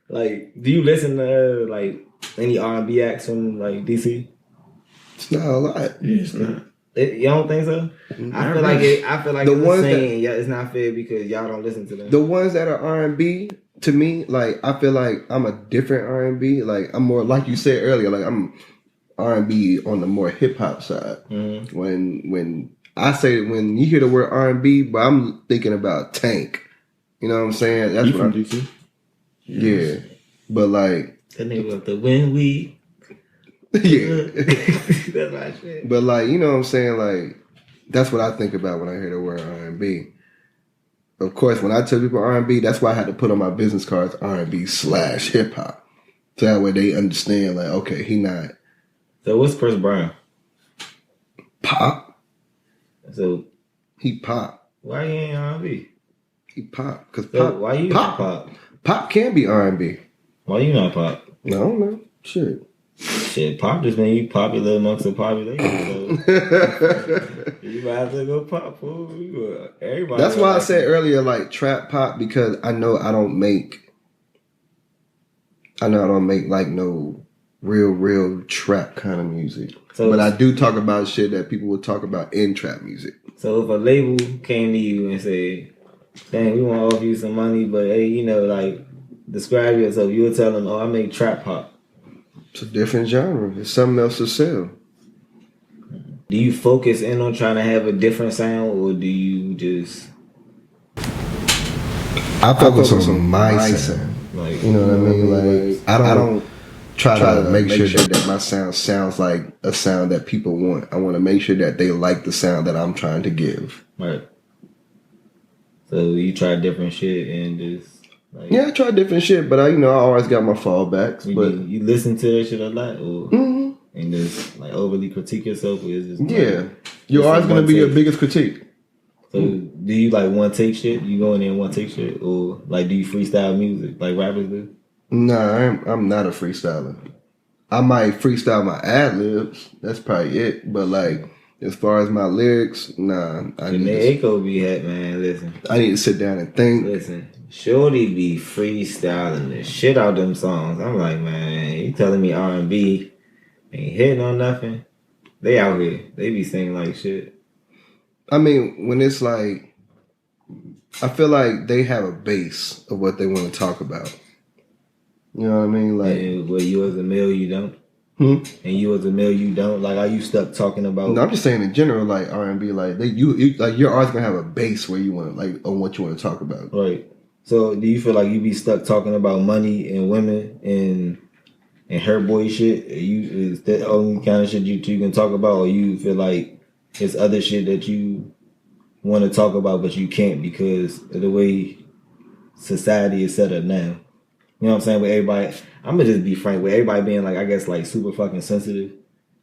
Like, do you listen to like any R&B acts from like DC? It's not a lot. Yeah, it's not. You don't think so? I feel like the ones saying it's not fair because y'all don't listen to them. The ones that are R&B, to me, like I feel like I'm a different R&B. Like I'm more like you said earlier. Like I'm R&B on the more hip hop side. Mm-hmm. When I say when you hear the word R&B, but I'm thinking about Tank. You know what I'm saying? That's you what from I'm. DC? Yeah, but like that nigga with the when we. Yeah, that's my shit. But like you know what I'm saying? Like that's what I think about when I hear the word R&B. Of course, when I tell people R&B, that's why I had to put on my business cards R&B/hip hop, so that way they understand. Like, okay, he not. So what's Chris Brown? Pop. So he pop. Why he ain't R&B? He pop because so why you not pop? Pop can be R&B. Why you not pop? I don't know. Shit, pop just mean you popular amongst the population. So you might have to go pop, fool. Everybody. That's why I said earlier, like trap pop, because I know I don't make like no real trap kind of music. So, but I do talk about shit that people would talk about in trap music. So if a label came to you and said, "Dang, we want to offer you some money, but hey, you know, like describe yourself," you would tell them, "Oh, I make trap pop." It's a different genre. It's something else to sell. Do you focus in on trying to have a different sound, or do you just? I focus on my sound. Like, you know what I mean? Like I don't try to make sure that my sound sounds like a sound that people want. I want to make sure that they like the sound that I'm trying to give. Right. So you try different shit and just. Like, yeah, I try different shit, but I always got my fallbacks. But you listen to that shit a lot, or and just like overly critique yourself, or is just you're always gonna be your biggest critique. So do you like one take shit? You go in there and one take shit, or like do you freestyle music like rappers do? Nah, I'm not a freestyler. I might freestyle my ad libs. That's probably it. But like as far as my lyrics, nah. And the echo be at, man. Listen, I need to sit down and think. Listen. Shorty be freestyling the shit out them songs. I'm like, man, you telling me R&B ain't hitting on nothing? They out here. They be singing like shit. I mean, when it's like, I feel like they have a base of what they want to talk about. You know what I mean? Like, and well, you as a male, you don't. And you as a male, you don't. Like, are you stuck talking about? No, I'm just saying in general, like R&B, like you like you're always gonna have a base where you want like on what you want to talk about. Right. So do you feel like you be stuck talking about money and women and and her boy shit, is that the only kind of shit you two can talk about, or you feel like it's other shit that you want to talk about but you can't because of the way society is set up now? You know what I'm saying? With everybody, I'm gonna just be frank, with everybody being like, I guess, like super fucking sensitive.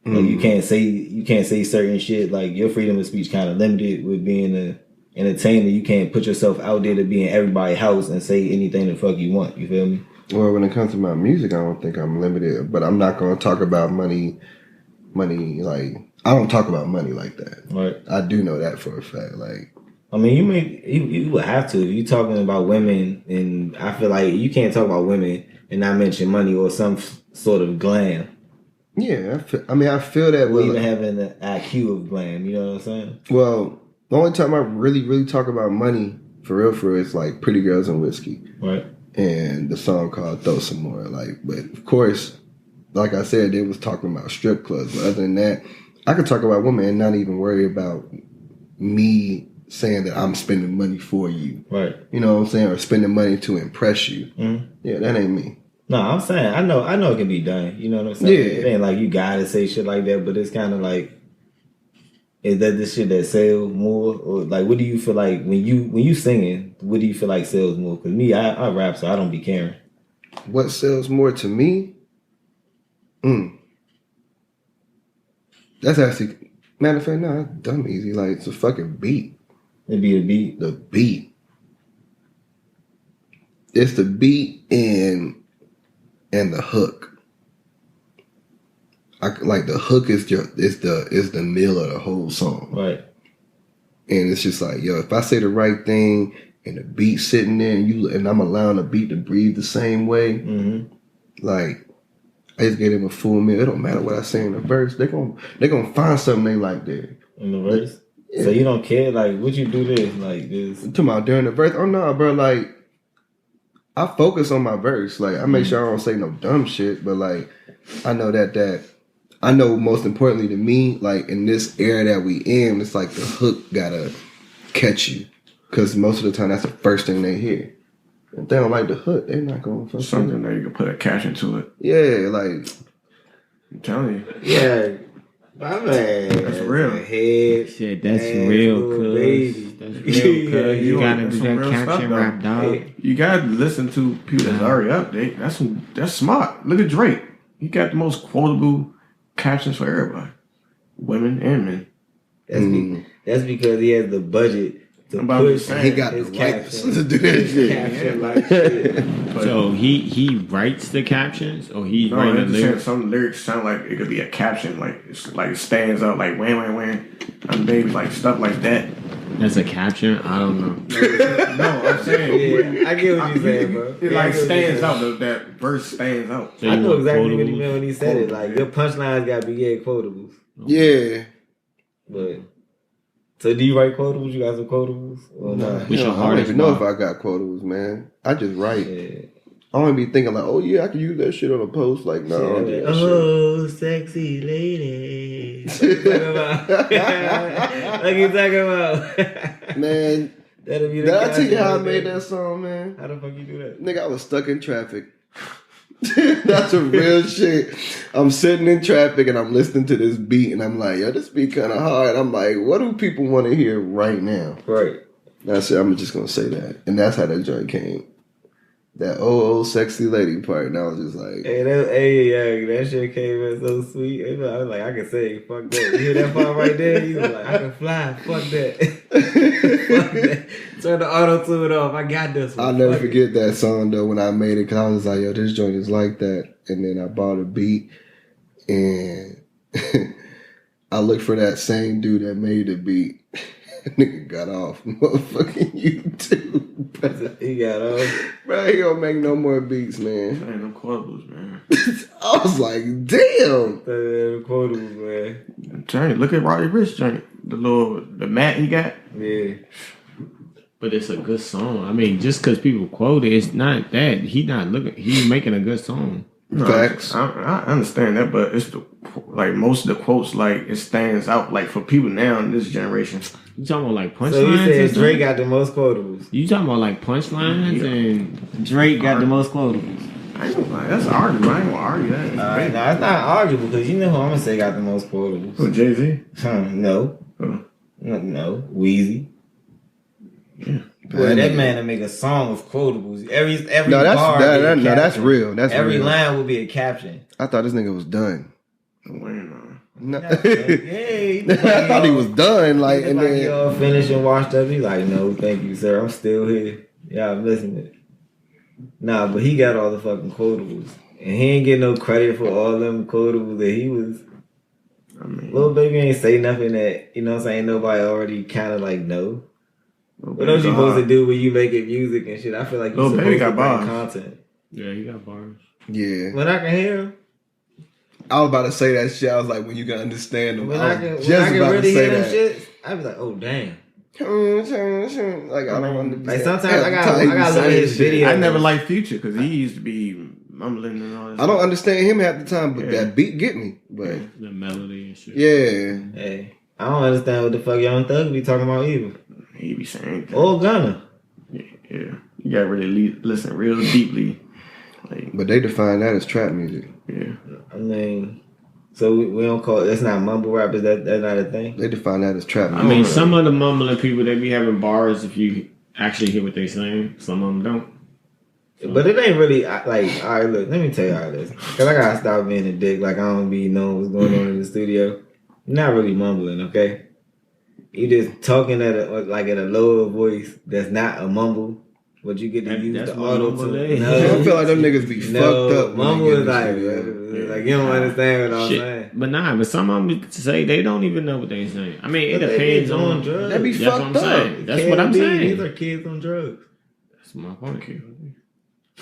Like you can't say certain shit. Like your freedom of speech kind of limited with being a entertainer. You can't put yourself out there to be in everybody's house and say anything the fuck you want. You feel me? Well, when it comes to my music, I don't think I'm limited, but I'm not going to talk about money. Like I don't talk about money like that. Right. I do know that for a fact. Like, I mean, you would have to. You talking about women, and I feel like you can't talk about women and not mention money or some sort of glam. Yeah, I feel that. Or even having the IQ of glam. You know what I'm saying? Well, the only time I really talk about money for real is like Pretty Girls and Whiskey, right? And the song called Throw Some More. Like, but of course, like I said, they was talking about strip clubs. But other than that, I could talk about women and not even worry about me saying that I'm spending money for you, right? You know what I'm saying, or spending money to impress you. Mm-hmm. Yeah, that ain't me. No, I'm saying I know it can be done. You know what I'm saying? Yeah. It ain't like you gotta say shit like that, but it's kind of like, is that the shit that sells more, or like what do you feel like when you singing? What do you feel like sells more? Because me, I rap, so I don't be caring. What sells more to me? That's actually, matter of fact, no, that's dumb easy. Like it's a fucking beat. It'd be the beat. The beat. It's the beat and the hook. Like the hook is the meal of the whole song. Right. And it's just like, yo, if I say the right thing and the beat sitting there and I'm allowing the beat to breathe the same way, like I just gave them a full meal. It don't matter what I say in the verse. They're gonna find something they like there. In the verse? Yeah. So you don't care? Like, would you do this? Like this? You talking about during the verse? Oh no, bro, like I focus on my verse. Like I make sure I don't say no dumb shit, but like I know that I know most importantly to me, like in this era that we in, it's like the hook gotta catch you. Cause most of the time that's the first thing they hear. If they don't like the hook, they're not going for something that you can put a caption to it. Yeah, like I'm telling you. Yeah. My man. That's real. Shit, that's real, cuz. That's real, cuz. You gotta do that caption rap, dog. You gotta listen to people that's already up there. That's smart. Look at Drake. He got the most quotable captions for everybody. Women and men. That's because he has the budget to push. He got the rights to do that shit. So he writes the captions, or he's writing the lyrics? Some lyrics sound like it could be a caption, like it's like it stands out, like wham, and maybe like stuff like that. That's a caption? I don't know. No, I'm saying. Yeah, I get what you're saying, bro. It like stands out. That verse stands out. So I know exactly what he meant when he said it. Like your punchlines gotta be quotables. Yeah. But so do you write quotables? You got some quotables? Or not? What's your I don't even know if I got quotables, man. I just write. Yeah. I don't be thinking like, oh yeah, I can use that shit on a post. Like, no. Like, oh, sexy lady. What you talking about? Man, did I tell you how I made that song, man? How the fuck you do that? Nigga, I was stuck in traffic. That's a real shit. I'm sitting in traffic and I'm listening to this beat and I'm like, yo, this beat kind of hard. I'm like, what do people want to hear right now? Right. That's it. I'm just gonna say that, and that's how that joint came. That old sexy lady part, and I was just like, that shit came in so sweet. I was like, I can say, fuck that. You hear that part right there? You was like, I can fly, fuck that. Fuck that. Turn the auto-tune off. I got this one. I'll never forget that song though when I made it, because I was like, yo, this joint is like that. And then I bought a beat, and I looked for that same dude that made the beat. Nigga got off motherfucking YouTube, bro. He got off. Bro, he don't make no more beats, man. That ain't no quotables, man. I was like, damn. That ain't quotables, man. I'm telling you, look at Roddy Ricch joint. The mat he got. Yeah. But it's a good song. I mean, just because people quote it, it's not that. He's making a good song. No, Facts. I understand that, but it's like most of the quotes, like it stands out. Like for people now in this generation. You talking about like punchlines? So you said Drake got the most quotables. You talking about like punchlines and Drake got the most quotables. I I ain't gonna lie, that's arguable. I ain't gonna argue that. No, it's not arguable because you know who I'm gonna say got the most quotables. Who, Jay-Z? No. Who? No. Weezy. Yeah. Boy, that man to make a song of quotables. Every No, bar that's real. That's every real. line will be a caption. I thought this nigga was done. No. I Hey, thought he was done. Like, and like then he all finished and washed up. He like, no, thank you, sir. I'm still here. Yeah, I'm listening. Nah, but he got all the fucking quotables, and he ain't get no credit for all them quotables that he was. I mean, Lil Baby ain't say nothing that you know what I'm saying. Nobody already kind of like know. What else you supposed to do when you making music and shit? I feel like you supposed Baby to got bring bars. content. Yeah, he got bars. yeah. When I can hear him. I was about to say that shit. I was like, when you can understand them. When I I was can, just about to really say hear them that. shit, I be like, oh damn. Like, I don't understand. Like sometimes I got look at his video. I never liked Future because he used to be mumbling and all that. I don't understand him half the time, but that beat get me. But The melody and shit. yeah. Hey, I don't understand what the fuck Young Thug be talking about either. He be saying things. Or Gunna. Yeah, you gotta really listen real deeply. Like, But they define that as trap music. yeah, I mean, so we don't call it. That's not mumble rap. Is that's not a thing? They define that as trap I music. mean, some of the mumbling people, they be having bars if you actually hear what they saying. Some of them don't. But it ain't really like. All right, look. Let me tell you all this, cause I gotta stop being a dick. Like I don't be knowing what's going on in the studio. You're not really mumbling, okay? You just talking at a lower voice that's not a mumble, but you get to use that's the what auto mumble tune. is. I feel like them niggas be fucked up. when Mumble they get is in the like, studio. like you don't understand what I'm Shit. saying. But some of them say they don't even know what they saying. I mean, it But they be depends doing on. drugs. That be That's what fucked I'm up. saying. That's what I'm KLD, saying. These are kids on drugs. That's my point.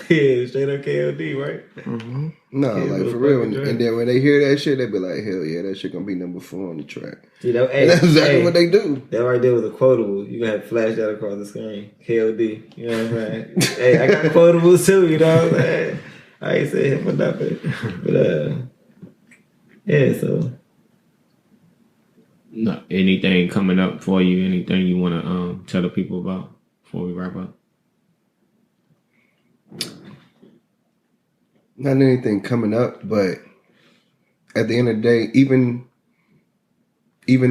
Yeah, straight up KLD, right? mm-hmm. No, Kids like with for real. fucking drugs. And then when they hear that shit, they be like, hell yeah, that shit gonna be number 4 on the track. You know, hey, And that's exactly hey, what they do. that right there was a quotable. You gonna have to flash that across the screen. KLD. You know what I'm saying? Hey, I got quotables too, you know what I'm saying? I ain't saying him for nothing. But yeah, so No, anything coming up for you? Anything you want to tell the people about before we wrap up? Not anything coming up, but at the end of the day, even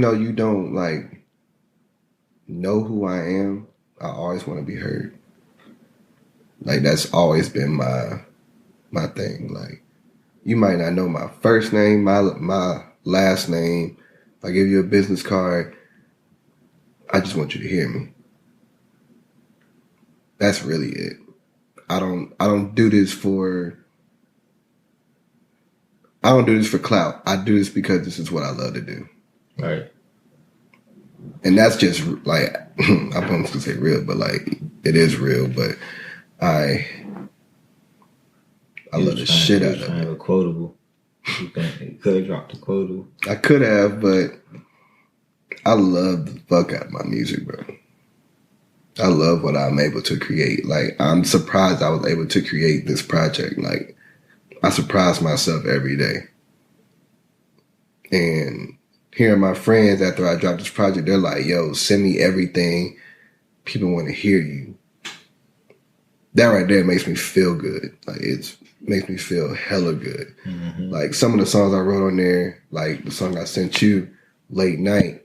though you don't like know who I am, I always want to be heard. Like that's always been my thing. Like you might not know my first name, my last name. If I give you a business card, I just want you to hear me. That's really it. I don't do this for clout. I do this because this is what I love to do. right. And that's just like I'm going to say real, but like it is real. But I love the shit out of it. A quotable. You could have dropped a quotable. I could have, but I love the fuck out of my music, bro. I love what I'm able to create. Like I'm surprised I was able to create this project. Like I surprise myself every day. And hearing my friends after I dropped this project, they're like, yo, send me everything. People want to hear you. That right there makes me feel good. Like it makes me feel hella good. Mm-hmm. Like some of the songs I wrote on there, like the song I sent you, Late Night,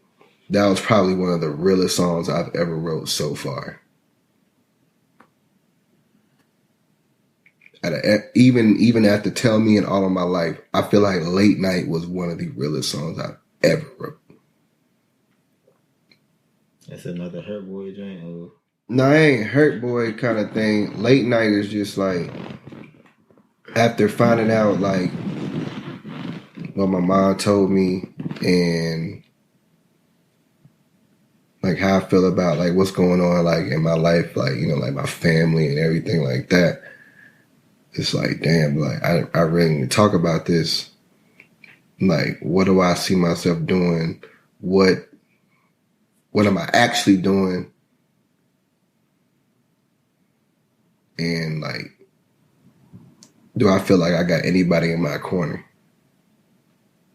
that was probably one of the realest songs I've ever wrote so far. Even after Tell Me and All of My Life, I feel like Late Night was one of the realest songs I've ever wrote. That's another Hurt Boy joint. Oh. No, I ain't Hurt Boy kind of thing. Late Night is just like after finding out like what my mom told me and like how I feel about like what's going on like in my life, like, you know, like my family and everything like that. It's like, damn, like I really need to talk about this. Like, what do I see myself doing? What am I actually doing? And like, do I feel like I got anybody in my corner?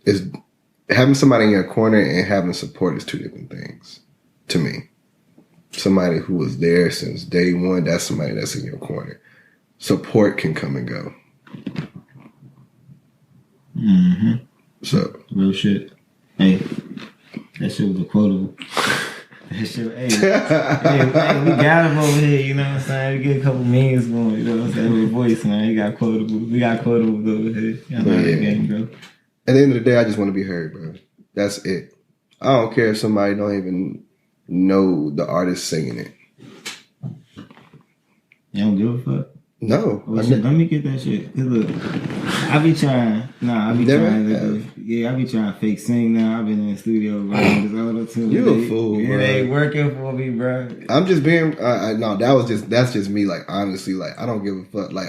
Is having somebody in your corner and having support is two different things to me. Somebody who was there since day one, that's somebody that's in your corner. Support can come and go. Mm-hmm. So Real shit. Hey, that shit was a quotable. That shit, hey, we got him over here, you know what I'm saying? We get a couple memes going, you know what I'm saying? With a voice, man. He got quotables. We got quotables over here. Y'all know that game, bro. At the end of the day, I just want to be heard, bro. That's it. I don't care if somebody don't even know the artist singing it. You don't give a fuck? No. Oh, shit, let me get that shit. Cause look, I be trying. Nah, I be trying. I be trying to fake sing now. I've been in the studio writing this auto tune. You a fool, bro. It ain't working for me, bro. I'm just being. No, that's just me. Like honestly, like I don't give a fuck. Like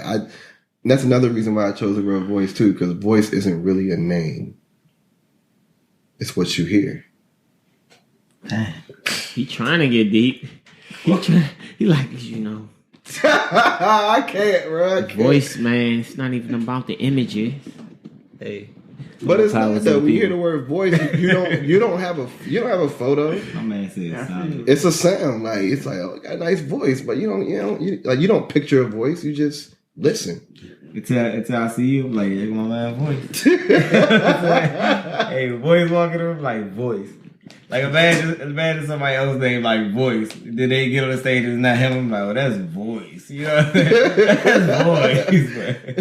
that's another reason why I chose the word voice too, because voice isn't really a name. It's what you hear. Damn. He trying to get deep. He like, you know. I can't, bro. I can't. Voice, man. It's not even about the images. Hey. But it's not though. When you hear the word voice, you don't have a photo. My man said sound. It's a sound. Like it's like, oh, got a nice voice, but you don't picture a voice. You just listen. Until I see you, like, hey, my man voice. Hey, voice walking around like voice. Like imagine somebody else's name like voice. Then they get on the stage and it's not him. I'm like, oh, that's voice. You know what I'm saying? That's voice, man. You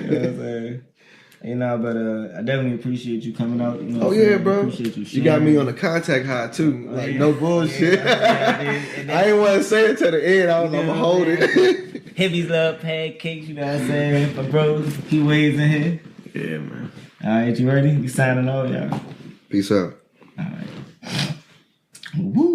know what I'm saying? You know, but I definitely appreciate you coming out. You know oh yeah, bro. Appreciate you. You got me on the contact high too. Oh, like yeah. no bullshit. Yeah, I ain't want to say it to the end. I was like, I'm gonna hold it. Hippies love pancakes. You know what I'm saying? For bros, he waves in here. Yeah, man. All right, you ready? You signing off, y'all. Peace out. All right. Woo.